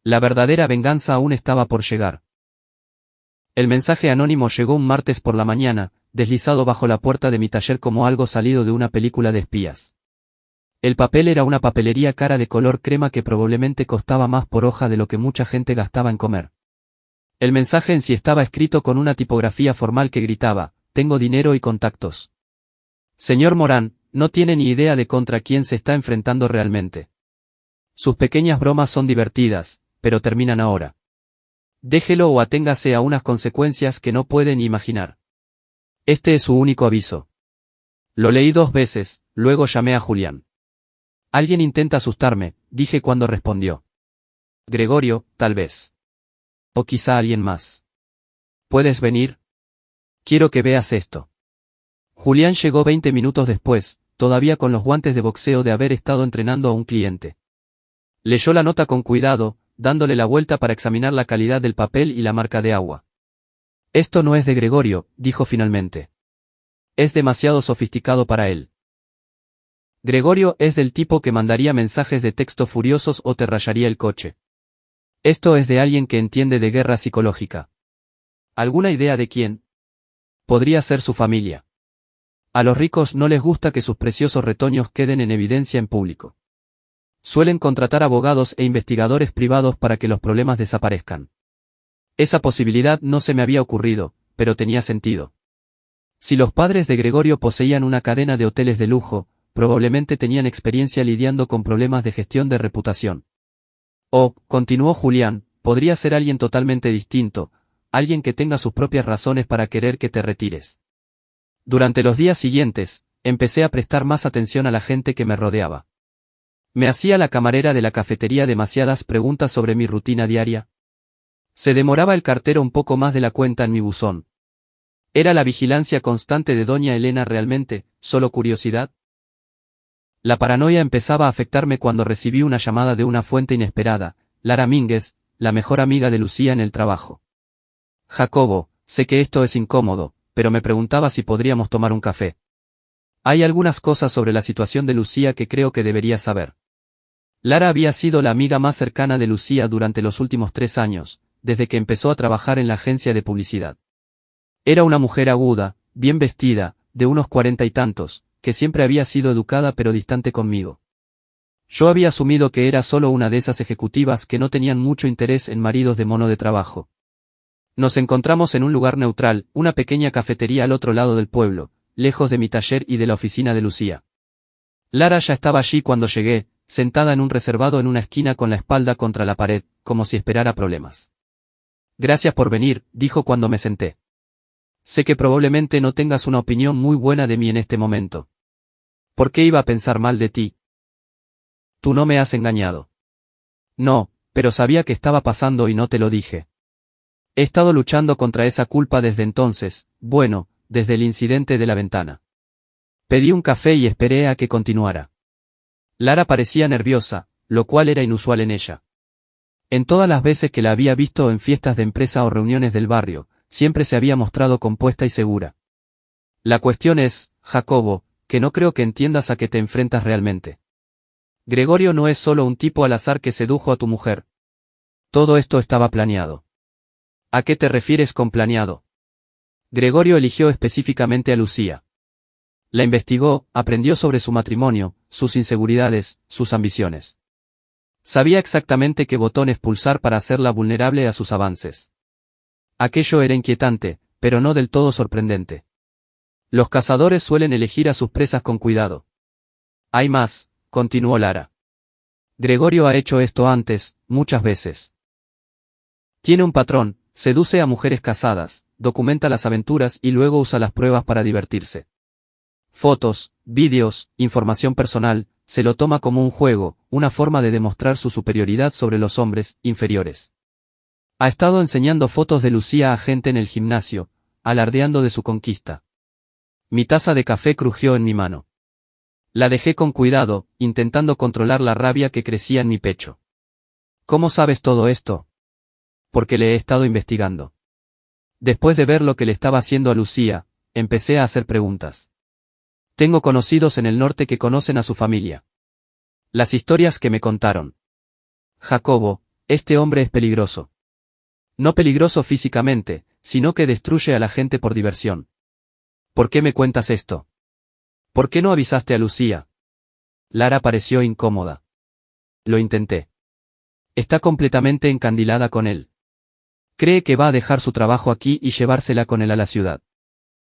La verdadera venganza aún estaba por llegar. El mensaje anónimo llegó un martes por la mañana, deslizado bajo la puerta de mi taller como algo salido de una película de espías. El papel era una papelería cara de color crema que probablemente costaba más por hoja de lo que mucha gente gastaba en comer. El mensaje en sí estaba escrito con una tipografía formal que gritaba, tengo dinero y contactos. Señor Morán, no tiene ni idea de contra quién se está enfrentando realmente. Sus pequeñas bromas son divertidas, pero terminan ahora. Déjelo o aténgase a unas consecuencias que no puede ni imaginar. Este es su único aviso. Lo leí 2 veces, luego llamé a Julián. Alguien intenta asustarme, dije cuando respondió. Gregorio, tal vez. O quizá alguien más. ¿Puedes venir? Quiero que veas esto. Julián llegó 20 minutos después, todavía con los guantes de boxeo de haber estado entrenando a un cliente. Leyó la nota con cuidado, dándole la vuelta para examinar la calidad del papel y la marca de agua. Esto no es de Gregorio, dijo finalmente. Es demasiado sofisticado para él. Gregorio es del tipo que mandaría mensajes de texto furiosos o te rayaría el coche. Esto es de alguien que entiende de guerra psicológica. ¿Alguna idea de quién? Podría ser su familia. A los ricos no les gusta que sus preciosos retoños queden en evidencia en público. Suelen contratar abogados e investigadores privados para que los problemas desaparezcan. Esa posibilidad no se me había ocurrido, pero tenía sentido. Si los padres de Gregorio poseían una cadena de hoteles de lujo, probablemente tenían experiencia lidiando con problemas de gestión de reputación. O, continuó Julián, podría ser alguien totalmente distinto, alguien que tenga sus propias razones para querer que te retires. Durante los días siguientes, empecé a prestar más atención a la gente que me rodeaba. ¿Me hacía la camarera de la cafetería demasiadas preguntas sobre mi rutina diaria? ¿Se demoraba el cartero un poco más de la cuenta en mi buzón? ¿Era la vigilancia constante de doña Elena realmente, solo curiosidad? La paranoia empezaba a afectarme cuando recibí una llamada de una fuente inesperada, Lara Mínguez, la mejor amiga de Lucía en el trabajo. Jacobo, sé que esto es incómodo, pero me preguntaba si podríamos tomar un café. Hay algunas cosas sobre la situación de Lucía que creo que deberías saber. Lara había sido la amiga más cercana de Lucía durante los últimos 3 años, desde que empezó a trabajar en la agencia de publicidad. Era una mujer aguda, bien vestida, de unos 40 y tantos, que siempre había sido educada pero distante conmigo. Yo había asumido que era solo una de esas ejecutivas que no tenían mucho interés en maridos de mono de trabajo. Nos encontramos en un lugar neutral, una pequeña cafetería al otro lado del pueblo, lejos de mi taller y de la oficina de Lucía. Lara ya estaba allí cuando llegué, sentada en un reservado en una esquina con la espalda contra la pared, como si esperara problemas. Gracias por venir, dijo cuando me senté. Sé que probablemente no tengas una opinión muy buena de mí en este momento. ¿Por qué iba a pensar mal de ti? Tú no me has engañado. No, pero sabía que estaba pasando y no te lo dije. He estado luchando contra esa culpa desde entonces, bueno, desde el incidente de la ventana. Pedí un café y esperé a que continuara. Lara parecía nerviosa, lo cual era inusual en ella. En todas las veces que la había visto en fiestas de empresa o reuniones del barrio, siempre se había mostrado compuesta y segura. La cuestión es, Jacobo, que no creo que entiendas a qué te enfrentas realmente. Gregorio no es solo un tipo al azar que sedujo a tu mujer. Todo esto estaba planeado. ¿A qué te refieres con planeado? Gregorio eligió específicamente a Lucía. La investigó, aprendió sobre su matrimonio, sus inseguridades, sus ambiciones. Sabía exactamente qué botones pulsar para hacerla vulnerable a sus avances. Aquello era inquietante, pero no del todo sorprendente. Los cazadores suelen elegir a sus presas con cuidado. Hay más, continuó Lara. Gregorio ha hecho esto antes, muchas veces. Tiene un patrón, seduce a mujeres casadas, documenta las aventuras y luego usa las pruebas para divertirse. Fotos, vídeos, información personal, se lo toma como un juego, una forma de demostrar su superioridad sobre los hombres inferiores. Ha estado enseñando fotos de Lucía a gente en el gimnasio, alardeando de su conquista. Mi taza de café crujió en mi mano. La dejé con cuidado, intentando controlar la rabia que crecía en mi pecho. ¿Cómo sabes todo esto? Porque le he estado investigando. Después de ver lo que le estaba haciendo a Lucía, empecé a hacer preguntas. Tengo conocidos en el norte que conocen a su familia. Las historias que me contaron. Jacobo, este hombre es peligroso. No peligroso físicamente, sino que destruye a la gente por diversión. ¿Por qué me cuentas esto? ¿Por qué no avisaste a Lucía? Lara pareció incómoda. Lo intenté. Está completamente encandilada con él. Cree que va a dejar su trabajo aquí y llevársela con él a la ciudad.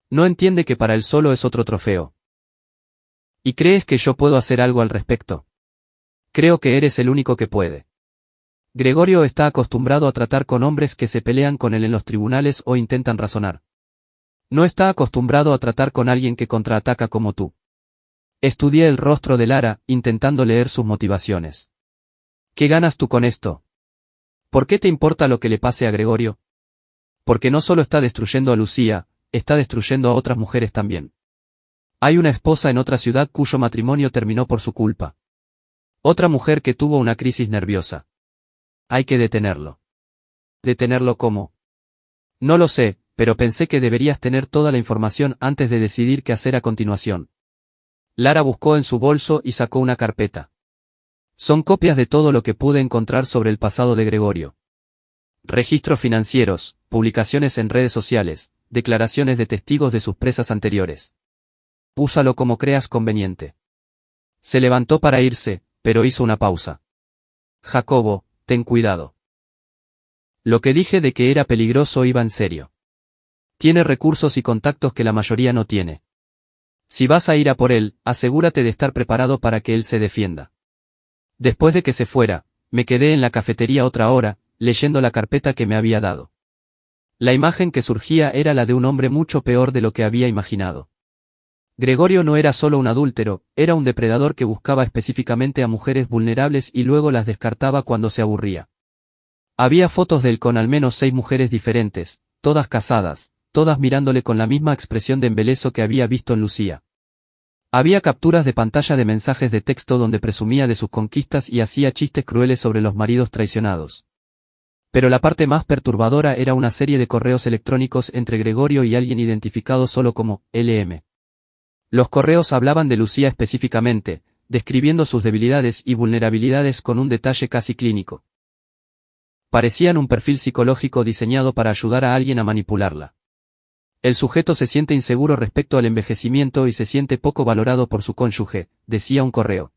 No entiende que para él solo es otro trofeo. ¿Y crees que yo puedo hacer algo al respecto? Creo que eres el único que puede. Gregorio está acostumbrado a tratar con hombres que se pelean con él en los tribunales o intentan razonar. No está acostumbrado a tratar con alguien que contraataca como tú. Estudié el rostro de Lara, intentando leer sus motivaciones. ¿Qué ganas tú con esto? ¿Por qué te importa lo que le pase a Gregorio? Porque no solo está destruyendo a Lucía, está destruyendo a otras mujeres también. Hay una esposa en otra ciudad cuyo matrimonio terminó por su culpa. Otra mujer que tuvo una crisis nerviosa. Hay que detenerlo. ¿Detenerlo cómo? No lo sé, pero pensé que deberías tener toda la información antes de decidir qué hacer a continuación. Lara buscó en su bolso y sacó una carpeta. Son copias de todo lo que pude encontrar sobre el pasado de Gregorio. Registros financieros, publicaciones en redes sociales, declaraciones de testigos de sus presas anteriores. Úsalo como creas conveniente. Se levantó para irse, pero hizo una pausa. Jacobo, ten cuidado. Lo que dije de que era peligroso iba en serio. Tiene recursos y contactos que la mayoría no tiene. Si vas a ir a por él, asegúrate de estar preparado para que él se defienda. Después de que se fuera, me quedé en la cafetería otra hora, leyendo la carpeta que me había dado. La imagen que surgía era la de un hombre mucho peor de lo que había imaginado. Gregorio no era solo un adúltero, era un depredador que buscaba específicamente a mujeres vulnerables y luego las descartaba cuando se aburría. Había fotos de él con al menos 6 mujeres diferentes, todas casadas, todas mirándole con la misma expresión de embeleso que había visto en Lucía. Había capturas de pantalla de mensajes de texto donde presumía de sus conquistas y hacía chistes crueles sobre los maridos traicionados. Pero la parte más perturbadora era una serie de correos electrónicos entre Gregorio y alguien identificado solo como LM. Los correos hablaban de Lucía específicamente, describiendo sus debilidades y vulnerabilidades con un detalle casi clínico. Parecían un perfil psicológico diseñado para ayudar a alguien a manipularla. El sujeto se siente inseguro respecto al envejecimiento y se siente poco valorado por su cónyuge, decía un correo.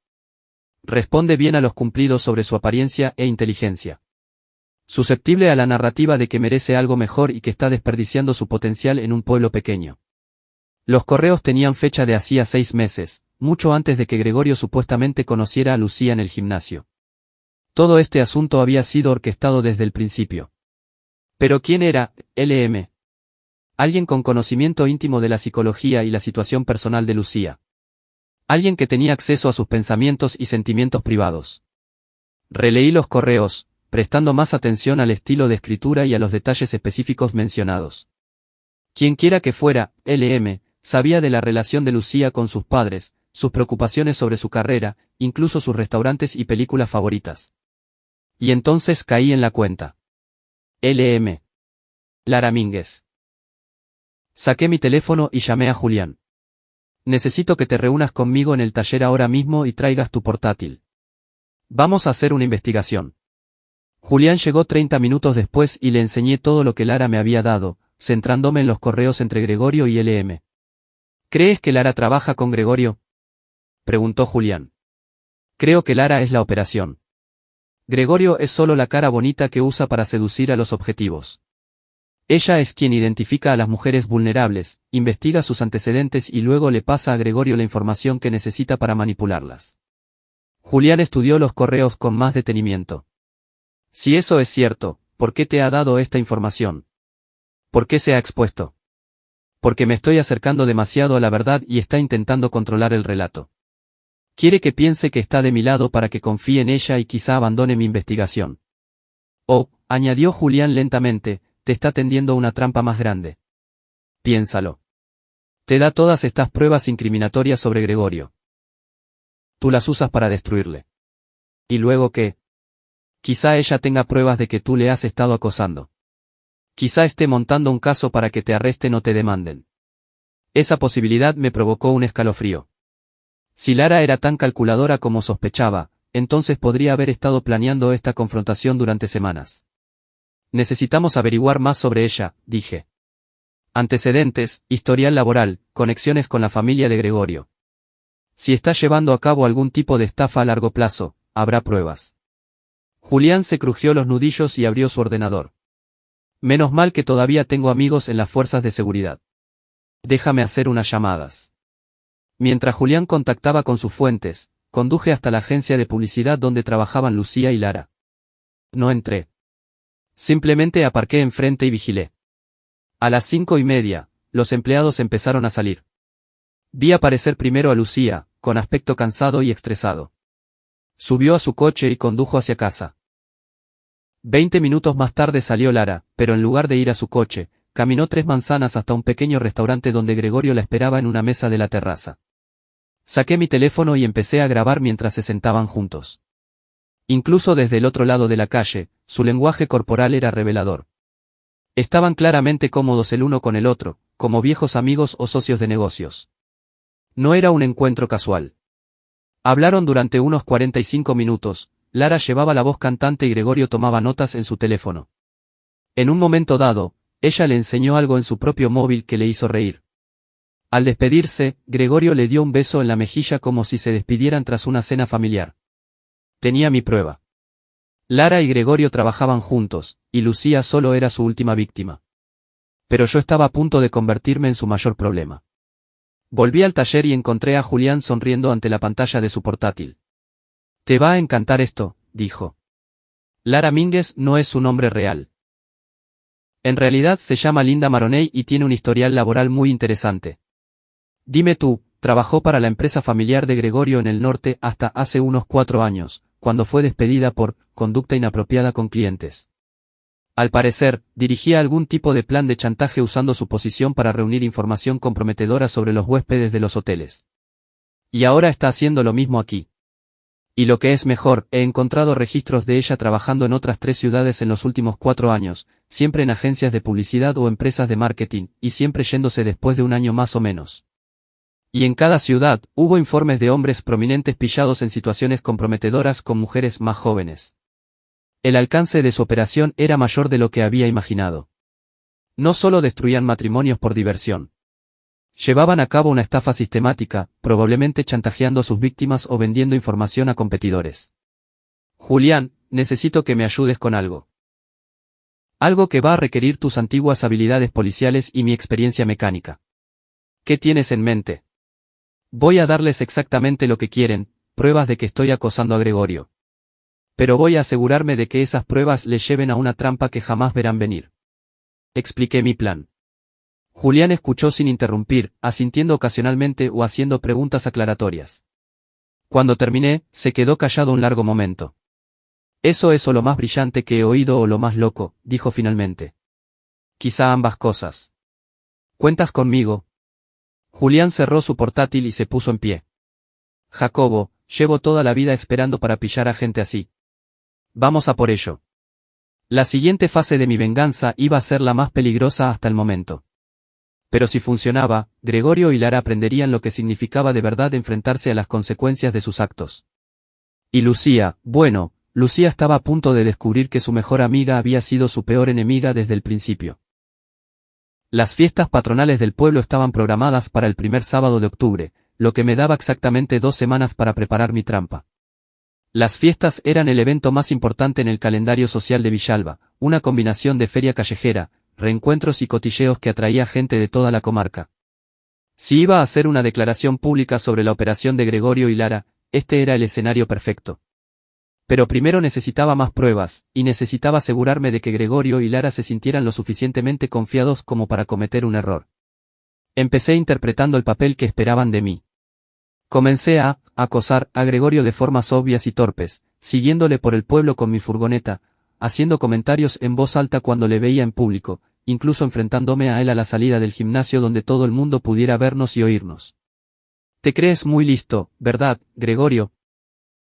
Responde bien a los cumplidos sobre su apariencia e inteligencia. Susceptible a la narrativa de que merece algo mejor y que está desperdiciando su potencial en un pueblo pequeño. Los correos tenían fecha de hacía 6 meses, mucho antes de que Gregorio supuestamente conociera a Lucía en el gimnasio. Todo este asunto había sido orquestado desde el principio. ¿Pero quién era LM? Alguien con conocimiento íntimo de la psicología y la situación personal de Lucía. Alguien que tenía acceso a sus pensamientos y sentimientos privados. Releí los correos, prestando más atención al estilo de escritura y a los detalles específicos mencionados. Quienquiera que fuera, LM, sabía de la relación de Lucía con sus padres, sus preocupaciones sobre su carrera, incluso sus restaurantes y películas favoritas. Y entonces caí en la cuenta. LM. Lara Mínguez. Saqué mi teléfono y llamé a Julián. Necesito que te reúnas conmigo en el taller ahora mismo y traigas tu portátil. Vamos a hacer una investigación. Julián llegó 30 minutos después y le enseñé todo lo que Lara me había dado, centrándome en los correos entre Gregorio y LM. ¿Crees que Lara trabaja con Gregorio?, preguntó Julián. Creo que Lara es la operación. Gregorio es solo la cara bonita que usa para seducir a los objetivos. Ella es quien identifica a las mujeres vulnerables, investiga sus antecedentes y luego le pasa a Gregorio la información que necesita para manipularlas. Julián estudió los correos con más detenimiento. Si eso es cierto, ¿por qué te ha dado esta información? ¿Por qué se ha expuesto? Porque me estoy acercando demasiado a la verdad y está intentando controlar el relato. Quiere que piense que está de mi lado para que confíe en ella y quizá abandone mi investigación. Oh, añadió Julián lentamente, te está tendiendo una trampa más grande. Piénsalo. Te da todas estas pruebas incriminatorias sobre Gregorio. Tú las usas para destruirle. ¿Y luego qué? Quizá ella tenga pruebas de que tú le has estado acosando. Quizá esté montando un caso para que te arresten o te demanden. Esa posibilidad me provocó un escalofrío. Si Lara era tan calculadora como sospechaba, entonces podría haber estado planeando esta confrontación durante semanas. Necesitamos averiguar más sobre ella, dije. Antecedentes, historial laboral, conexiones con la familia de Gregorio. Si está llevando a cabo algún tipo de estafa a largo plazo, habrá pruebas. Julián se crujió los nudillos y abrió su ordenador. Menos mal que todavía tengo amigos en las fuerzas de seguridad. Déjame hacer unas llamadas. Mientras Julián contactaba con sus fuentes, conduje hasta la agencia de publicidad donde trabajaban Lucía y Lara. No entré. Simplemente aparqué enfrente y vigilé. A las 5:30, los empleados empezaron a salir. Vi aparecer primero a Lucía, con aspecto cansado y estresado. Subió a su coche y condujo hacia casa. 20 minutos más tarde salió Lara, pero en lugar de ir a su coche, caminó 3 manzanas hasta un pequeño restaurante donde Gregorio la esperaba en una mesa de la terraza. Saqué mi teléfono y empecé a grabar mientras se sentaban juntos. Incluso desde el otro lado de la calle, su lenguaje corporal era revelador. Estaban claramente cómodos el uno con el otro, como viejos amigos o socios de negocios. No era un encuentro casual. Hablaron durante unos 45 minutos, Lara llevaba la voz cantante y Gregorio tomaba notas en su teléfono. En un momento dado, ella le enseñó algo en su propio móvil que le hizo reír. Al despedirse, Gregorio le dio un beso en la mejilla como si se despidieran tras una cena familiar. Tenía mi prueba. Lara y Gregorio trabajaban juntos, y Lucía solo era su última víctima. Pero yo estaba a punto de convertirme en su mayor problema. Volví al taller y encontré a Julián sonriendo ante la pantalla de su portátil. Te va a encantar esto, dijo. Lara Mínguez no es su nombre real. En realidad se llama Linda Maroney y tiene un historial laboral muy interesante. Dime tú, trabajó para la empresa familiar de Gregorio en el norte hasta hace unos 4 años, cuando fue despedida por conducta inapropiada con clientes. Al parecer, dirigía algún tipo de plan de chantaje usando su posición para reunir información comprometedora sobre los huéspedes de los hoteles. Y ahora está haciendo lo mismo aquí. Y lo que es mejor, he encontrado registros de ella trabajando en otras 3 ciudades en los últimos 4 años, siempre en agencias de publicidad o empresas de marketing, y siempre yéndose después de un año más o menos. Y en cada ciudad, hubo informes de hombres prominentes pillados en situaciones comprometedoras con mujeres más jóvenes. El alcance de su operación era mayor de lo que había imaginado. No solo destruían matrimonios por diversión. Llevaban a cabo una estafa sistemática, probablemente chantajeando a sus víctimas o vendiendo información a competidores. Julián, necesito que me ayudes con algo. Algo que va a requerir tus antiguas habilidades policiales y mi experiencia mecánica. ¿Qué tienes en mente? Voy a darles exactamente lo que quieren, pruebas de que estoy acosando a Gregorio. Pero voy a asegurarme de que esas pruebas le lleven a una trampa que jamás verán venir. Expliqué mi plan. Julián escuchó sin interrumpir, asintiendo ocasionalmente o haciendo preguntas aclaratorias. Cuando terminé, se quedó callado un largo momento. Eso es o lo más brillante que he oído o lo más loco, dijo finalmente. Quizá ambas cosas. ¿Cuentas conmigo? Julián cerró su portátil y se puso en pie. Jacobo, llevo toda la vida esperando para pillar a gente así. Vamos a por ello. La siguiente fase de mi venganza iba a ser la más peligrosa hasta el momento. Pero si funcionaba, Gregorio y Lara aprenderían lo que significaba de verdad enfrentarse a las consecuencias de sus actos. Y Lucía, bueno, Lucía estaba a punto de descubrir que su mejor amiga había sido su peor enemiga desde el principio. Las fiestas patronales del pueblo estaban programadas para el primer sábado de octubre, lo que me daba exactamente 2 semanas para preparar mi trampa. Las fiestas eran el evento más importante en el calendario social de Villalba, una combinación de feria callejera, reencuentros y cotilleos que atraía gente de toda la comarca. Si iba a hacer una declaración pública sobre la operación de Gregorio y Lara, este era el escenario perfecto. Pero primero necesitaba más pruebas, y necesitaba asegurarme de que Gregorio y Lara se sintieran lo suficientemente confiados como para cometer un error. Empecé interpretando el papel que esperaban de mí. Comencé a acosar a Gregorio de formas obvias y torpes, siguiéndole por el pueblo con mi furgoneta, haciendo comentarios en voz alta cuando le veía en público, incluso enfrentándome a él a la salida del gimnasio donde todo el mundo pudiera vernos y oírnos. Te crees muy listo, ¿verdad, Gregorio?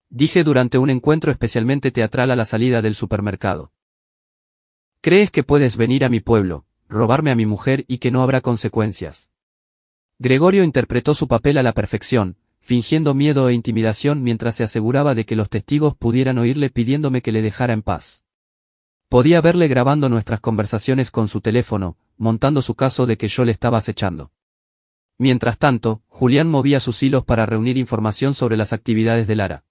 Dije durante un encuentro especialmente teatral a la salida del supermercado. ¿Crees que puedes venir a mi pueblo, robarme a mi mujer y que no habrá consecuencias? Gregorio interpretó su papel a la perfección, fingiendo miedo e intimidación mientras se aseguraba de que los testigos pudieran oírle pidiéndome que le dejara en paz. Podía verle grabando nuestras conversaciones con su teléfono, montando su caso de que yo le estaba acechando. Mientras tanto, Julián movía sus hilos para reunir información sobre las actividades de Lara.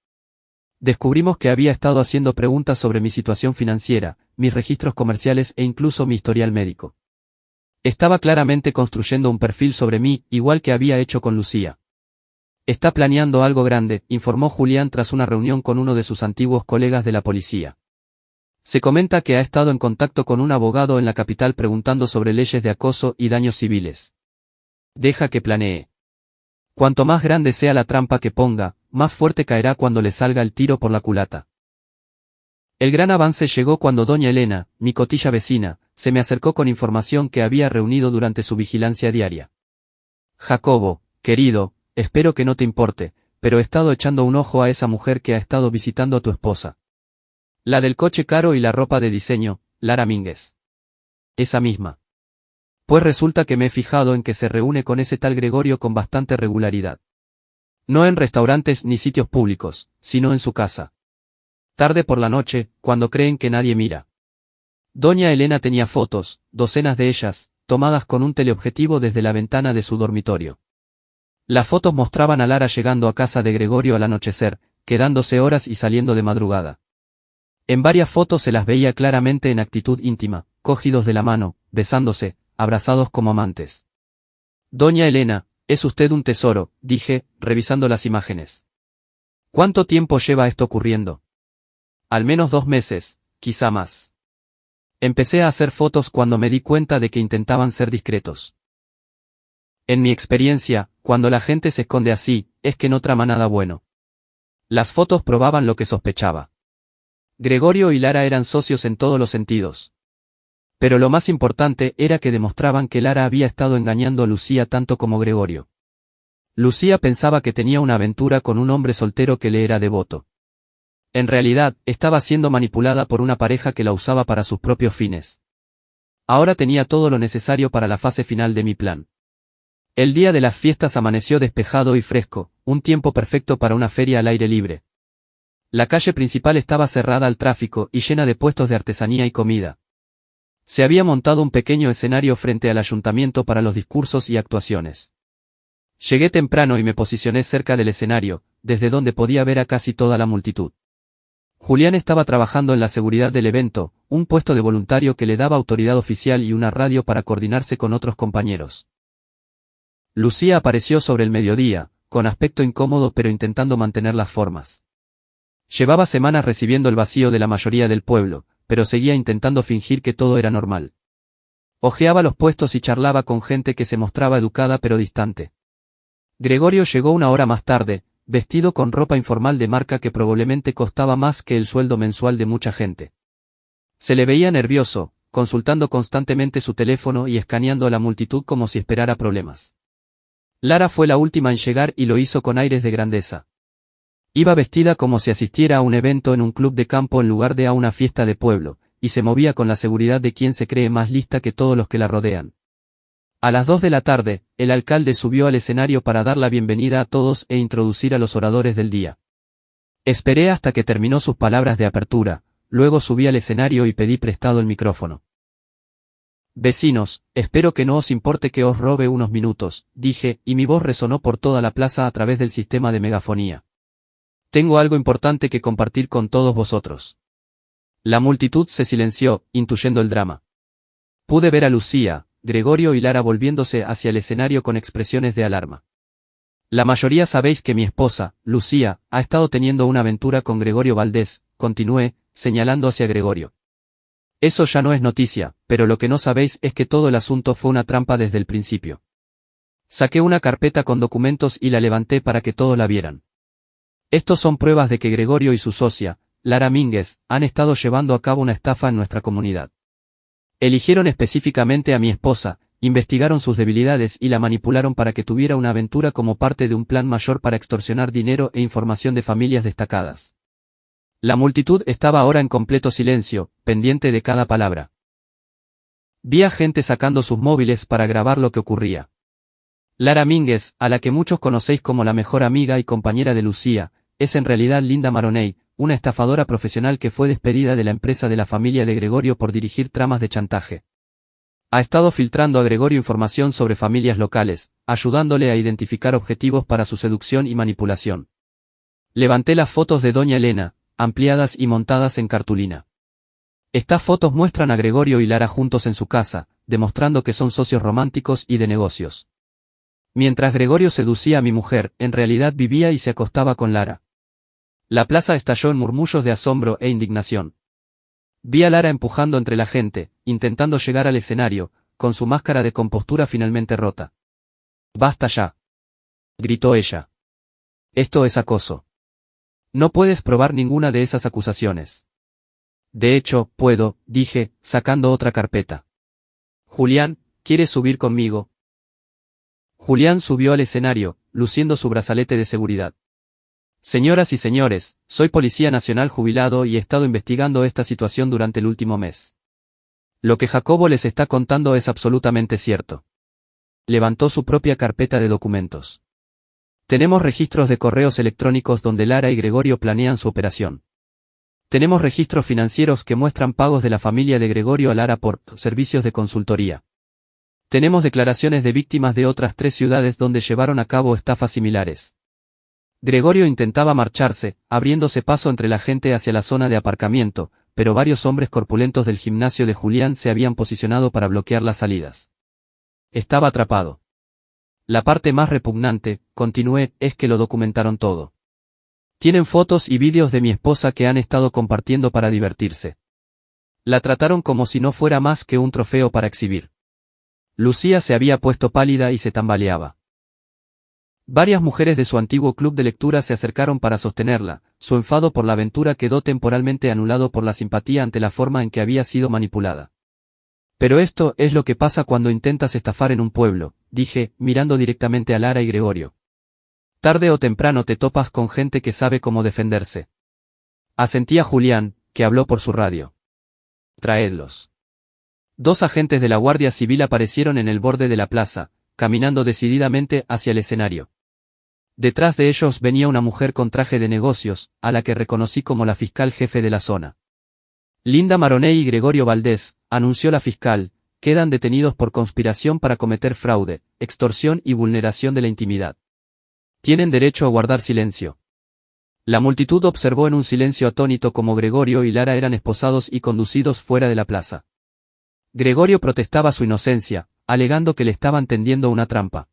Descubrimos que había estado haciendo preguntas sobre mi situación financiera, mis registros comerciales e incluso mi historial médico. Estaba claramente construyendo un perfil sobre mí, igual que había hecho con Lucía. Está planeando algo grande, informó Julián tras una reunión con uno de sus antiguos colegas de la policía. Se comenta que ha estado en contacto con un abogado en la capital preguntando sobre leyes de acoso y daños civiles. Deja que planee. Cuanto más grande sea la trampa que ponga, más fuerte caerá cuando le salga el tiro por la culata. El gran avance llegó cuando doña Elena, mi cotilla vecina, se me acercó con información que había reunido durante su vigilancia diaria. Jacobo, querido, espero que no te importe, pero he estado echando un ojo a esa mujer que ha estado visitando a tu esposa. La del coche caro y la ropa de diseño, Lara Mínguez. Esa misma. Pues resulta que me he fijado en que se reúne con ese tal Gregorio con bastante regularidad. No en restaurantes ni sitios públicos, sino en su casa. Tarde por la noche, cuando creen que nadie mira. Doña Elena tenía fotos, docenas de ellas, tomadas con un teleobjetivo desde la ventana de su dormitorio. Las fotos mostraban a Lara llegando a casa de Gregorio al anochecer, quedándose horas y saliendo de madrugada. En varias fotos se las veía claramente en actitud íntima, cogidos de la mano, besándose, abrazados como amantes. Doña Elena, es usted un tesoro, dije, revisando las imágenes. ¿Cuánto tiempo lleva esto ocurriendo? Al menos 2 meses, quizá más. Empecé a hacer fotos cuando me di cuenta de que intentaban ser discretos. En mi experiencia, cuando la gente se esconde así, es que no trama nada bueno. Las fotos probaban lo que sospechaba. Gregorio y Lara eran socios en todos los sentidos. Pero lo más importante era que demostraban que Lara había estado engañando a Lucía tanto como Gregorio. Lucía pensaba que tenía una aventura con un hombre soltero que le era devoto. En realidad, estaba siendo manipulada por una pareja que la usaba para sus propios fines. Ahora tenía todo lo necesario para la fase final de mi plan. El día de las fiestas amaneció despejado y fresco, un tiempo perfecto para una feria al aire libre. La calle principal estaba cerrada al tráfico y llena de puestos de artesanía y comida. Se había montado un pequeño escenario frente al ayuntamiento para los discursos y actuaciones. Llegué temprano y me posicioné cerca del escenario, desde donde podía ver a casi toda la multitud. Julián estaba trabajando en la seguridad del evento, un puesto de voluntario que le daba autoridad oficial y una radio para coordinarse con otros compañeros. Lucía apareció sobre el mediodía, con aspecto incómodo pero intentando mantener las formas. Llevaba semanas recibiendo el vacío de la mayoría del pueblo, pero seguía intentando fingir que todo era normal. Ojeaba los puestos y charlaba con gente que se mostraba educada pero distante. Gregorio llegó 1 hora más tarde, vestido con ropa informal de marca que probablemente costaba más que el sueldo mensual de mucha gente. Se le veía nervioso, consultando constantemente su teléfono y escaneando a la multitud como si esperara problemas. Lara fue la última en llegar y lo hizo con aires de grandeza. Iba vestida como si asistiera a un evento en un club de campo en lugar de a una fiesta de pueblo, y se movía con la seguridad de quien se cree más lista que todos los que la rodean. A las 2 de la tarde, el alcalde subió al escenario para dar la bienvenida a todos e introducir a los oradores del día. Esperé hasta que terminó sus palabras de apertura, luego subí al escenario y pedí prestado el micrófono. Vecinos, espero que no os importe que os robe unos minutos, dije, y mi voz resonó por toda la plaza a través del sistema de megafonía. Tengo algo importante que compartir con todos vosotros. La multitud se silenció, intuyendo el drama. Pude ver a Lucía, Gregorio y Lara volviéndose hacia el escenario con expresiones de alarma. La mayoría sabéis que mi esposa, Lucía, ha estado teniendo una aventura con Gregorio Valdés, continué, señalando hacia Gregorio. Eso ya no es noticia, pero lo que no sabéis es que todo el asunto fue una trampa desde el principio. Saqué una carpeta con documentos y la levanté para que todos la vieran. Estos son pruebas de que Gregorio y su socia, Lara Mínguez, han estado llevando a cabo una estafa en nuestra comunidad. Eligieron específicamente a mi esposa, investigaron sus debilidades y la manipularon para que tuviera una aventura como parte de un plan mayor para extorsionar dinero e información de familias destacadas. La multitud estaba ahora en completo silencio, pendiente de cada palabra. Vi a gente sacando sus móviles para grabar lo que ocurría. Lara Mínguez, a la que muchos conocéis como la mejor amiga y compañera de Lucía, es en realidad Linda Maroney, una estafadora profesional que fue despedida de la empresa de la familia de Gregorio por dirigir tramas de chantaje. Ha estado filtrando a Gregorio información sobre familias locales, ayudándole a identificar objetivos para su seducción y manipulación. Levanté las fotos de Doña Elena, ampliadas y montadas en cartulina. Estas fotos muestran a Gregorio y Lara juntos en su casa, demostrando que son socios románticos y de negocios. Mientras Gregorio seducía a mi mujer, en realidad vivía y se acostaba con Lara. La plaza estalló en murmullos de asombro e indignación. Vi a Lara empujando entre la gente, intentando llegar al escenario, con su máscara de compostura finalmente rota. «¡Basta ya!», gritó ella. «Esto es acoso. No puedes probar ninguna de esas acusaciones». «De hecho, puedo», dije, sacando otra carpeta. «Julián, ¿quieres subir conmigo?». Julián subió al escenario, luciendo su brazalete de seguridad. «Señoras y señores, soy policía nacional jubilado y he estado investigando esta situación durante el último mes. Lo que Jacobo les está contando es absolutamente cierto». Levantó su propia carpeta de documentos. «Tenemos registros de correos electrónicos donde Lara y Gregorio planean su operación. Tenemos registros financieros que muestran pagos de la familia de Gregorio a Lara por servicios de consultoría. Tenemos declaraciones de víctimas de otras 3 ciudades donde llevaron a cabo estafas similares». Gregorio intentaba marcharse, abriéndose paso entre la gente hacia la zona de aparcamiento, pero varios hombres corpulentos del gimnasio de Julián se habían posicionado para bloquear las salidas. Estaba atrapado. La parte más repugnante, continué, es que lo documentaron todo. Tienen fotos y vídeos de mi esposa que han estado compartiendo para divertirse. La trataron como si no fuera más que un trofeo para exhibir. Lucía se había puesto pálida y se tambaleaba. Varias mujeres de su antiguo club de lectura se acercaron para sostenerla, su enfado por la aventura quedó temporalmente anulado por la simpatía ante la forma en que había sido manipulada. «Pero esto es lo que pasa cuando intentas estafar en un pueblo», dije, mirando directamente a Lara y Gregorio. «Tarde o temprano te topas con gente que sabe cómo defenderse». Asentía Julián, que habló por su radio. «Traedlos». 2 agentes de la Guardia Civil aparecieron en el borde de la plaza, caminando decididamente hacia el escenario. Detrás de ellos venía una mujer con traje de negocios, a la que reconocí como la fiscal jefe de la zona. «Linda Maroney y Gregorio Valdés», anunció la fiscal, «quedan detenidos por conspiración para cometer fraude, extorsión y vulneración de la intimidad. Tienen derecho a guardar silencio». La multitud observó en un silencio atónito cómo Gregorio y Lara eran esposados y conducidos fuera de la plaza. Gregorio protestaba su inocencia, alegando que le estaban tendiendo una trampa.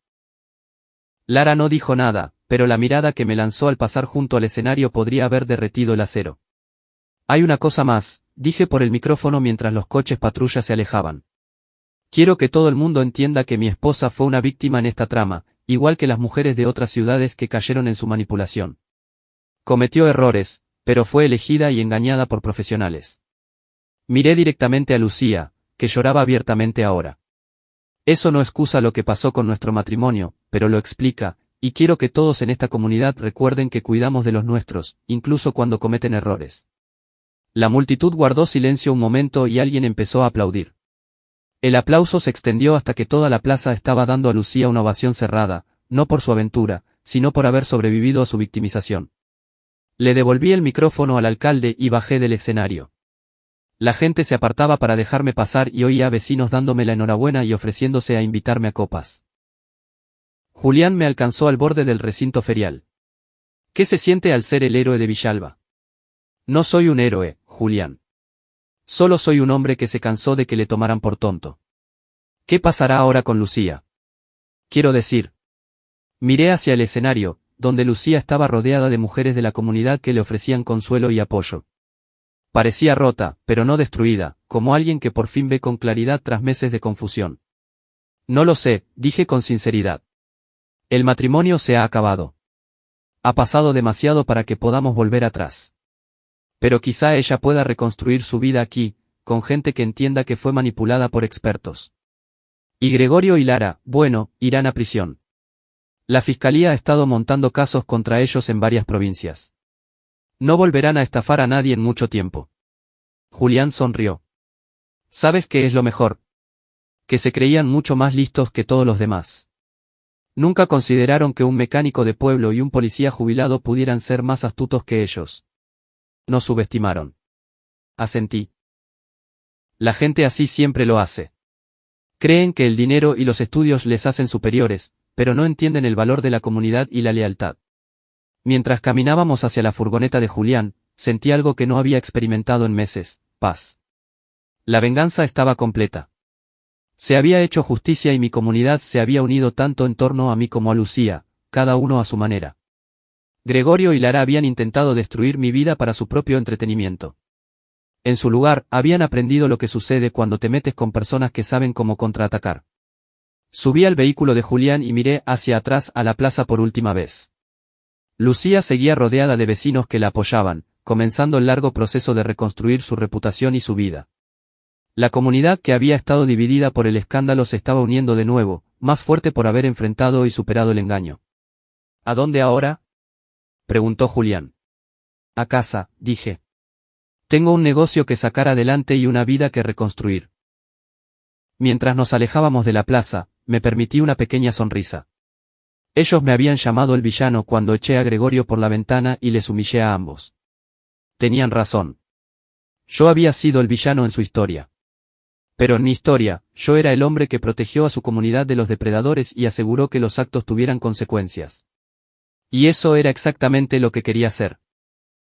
Lara no dijo nada, pero la mirada que me lanzó al pasar junto al escenario podría haber derretido el acero. «Hay una cosa más», dije por el micrófono mientras los coches patrulla se alejaban. «Quiero que todo el mundo entienda que mi esposa fue una víctima en esta trama, igual que las mujeres de otras ciudades que cayeron en su manipulación. Cometió errores, pero fue elegida y engañada por profesionales». Miré directamente a Lucía, que lloraba abiertamente ahora. Eso no excusa lo que pasó con nuestro matrimonio, pero lo explica, y quiero que todos en esta comunidad recuerden que cuidamos de los nuestros, incluso cuando cometen errores. La multitud guardó silencio un momento y alguien empezó a aplaudir. El aplauso se extendió hasta que toda la plaza estaba dando a Lucía una ovación cerrada, no por su aventura, sino por haber sobrevivido a su victimización. Le devolví el micrófono al alcalde y bajé del escenario. La gente se apartaba para dejarme pasar y oía a vecinos dándome la enhorabuena y ofreciéndose a invitarme a copas. Julián me alcanzó al borde del recinto ferial. ¿Qué se siente al ser el héroe de Villalba? No soy un héroe, Julián. Solo soy un hombre que se cansó de que le tomaran por tonto. ¿Qué pasará ahora con Lucía? Quiero decir. Miré hacia el escenario, donde Lucía estaba rodeada de mujeres de la comunidad que le ofrecían consuelo y apoyo. Parecía rota, pero no destruida, como alguien que por fin ve con claridad tras meses de confusión. No lo sé, dije con sinceridad. El matrimonio se ha acabado. Ha pasado demasiado para que podamos volver atrás. Pero quizá ella pueda reconstruir su vida aquí, con gente que entienda que fue manipulada por expertos. Y Gregorio y Lara, bueno, irán a prisión. La fiscalía ha estado montando casos contra ellos en varias provincias. No volverán a estafar a nadie en mucho tiempo. Julián sonrió. ¿Sabes qué es lo mejor? Que se creían mucho más listos que todos los demás. Nunca consideraron que un mecánico de pueblo y un policía jubilado pudieran ser más astutos que ellos. Nos subestimaron. Asentí. La gente así siempre lo hace. Creen que el dinero y los estudios les hacen superiores, pero no entienden el valor de la comunidad y la lealtad. Mientras caminábamos hacia la furgoneta de Julián, sentí algo que no había experimentado en meses: paz. La venganza estaba completa. Se había hecho justicia y mi comunidad se había unido tanto en torno a mí como a Lucía, cada uno a su manera. Gregorio y Lara habían intentado destruir mi vida para su propio entretenimiento. En su lugar, habían aprendido lo que sucede cuando te metes con personas que saben cómo contraatacar. Subí al vehículo de Julián y miré hacia atrás a la plaza por última vez. Lucía seguía rodeada de vecinos que la apoyaban, comenzando el largo proceso de reconstruir su reputación y su vida. La comunidad que había estado dividida por el escándalo se estaba uniendo de nuevo, más fuerte por haber enfrentado y superado el engaño. ¿A dónde ahora?, preguntó Julián. A casa, dije. Tengo un negocio que sacar adelante y una vida que reconstruir. Mientras nos alejábamos de la plaza, me permití una pequeña sonrisa. Ellos me habían llamado el villano cuando eché a Gregorio por la ventana y les humillé a ambos. Tenían razón. Yo había sido el villano en su historia. Pero en mi historia, yo era el hombre que protegió a su comunidad de los depredadores y aseguró que los actos tuvieran consecuencias. Y eso era exactamente lo que quería hacer.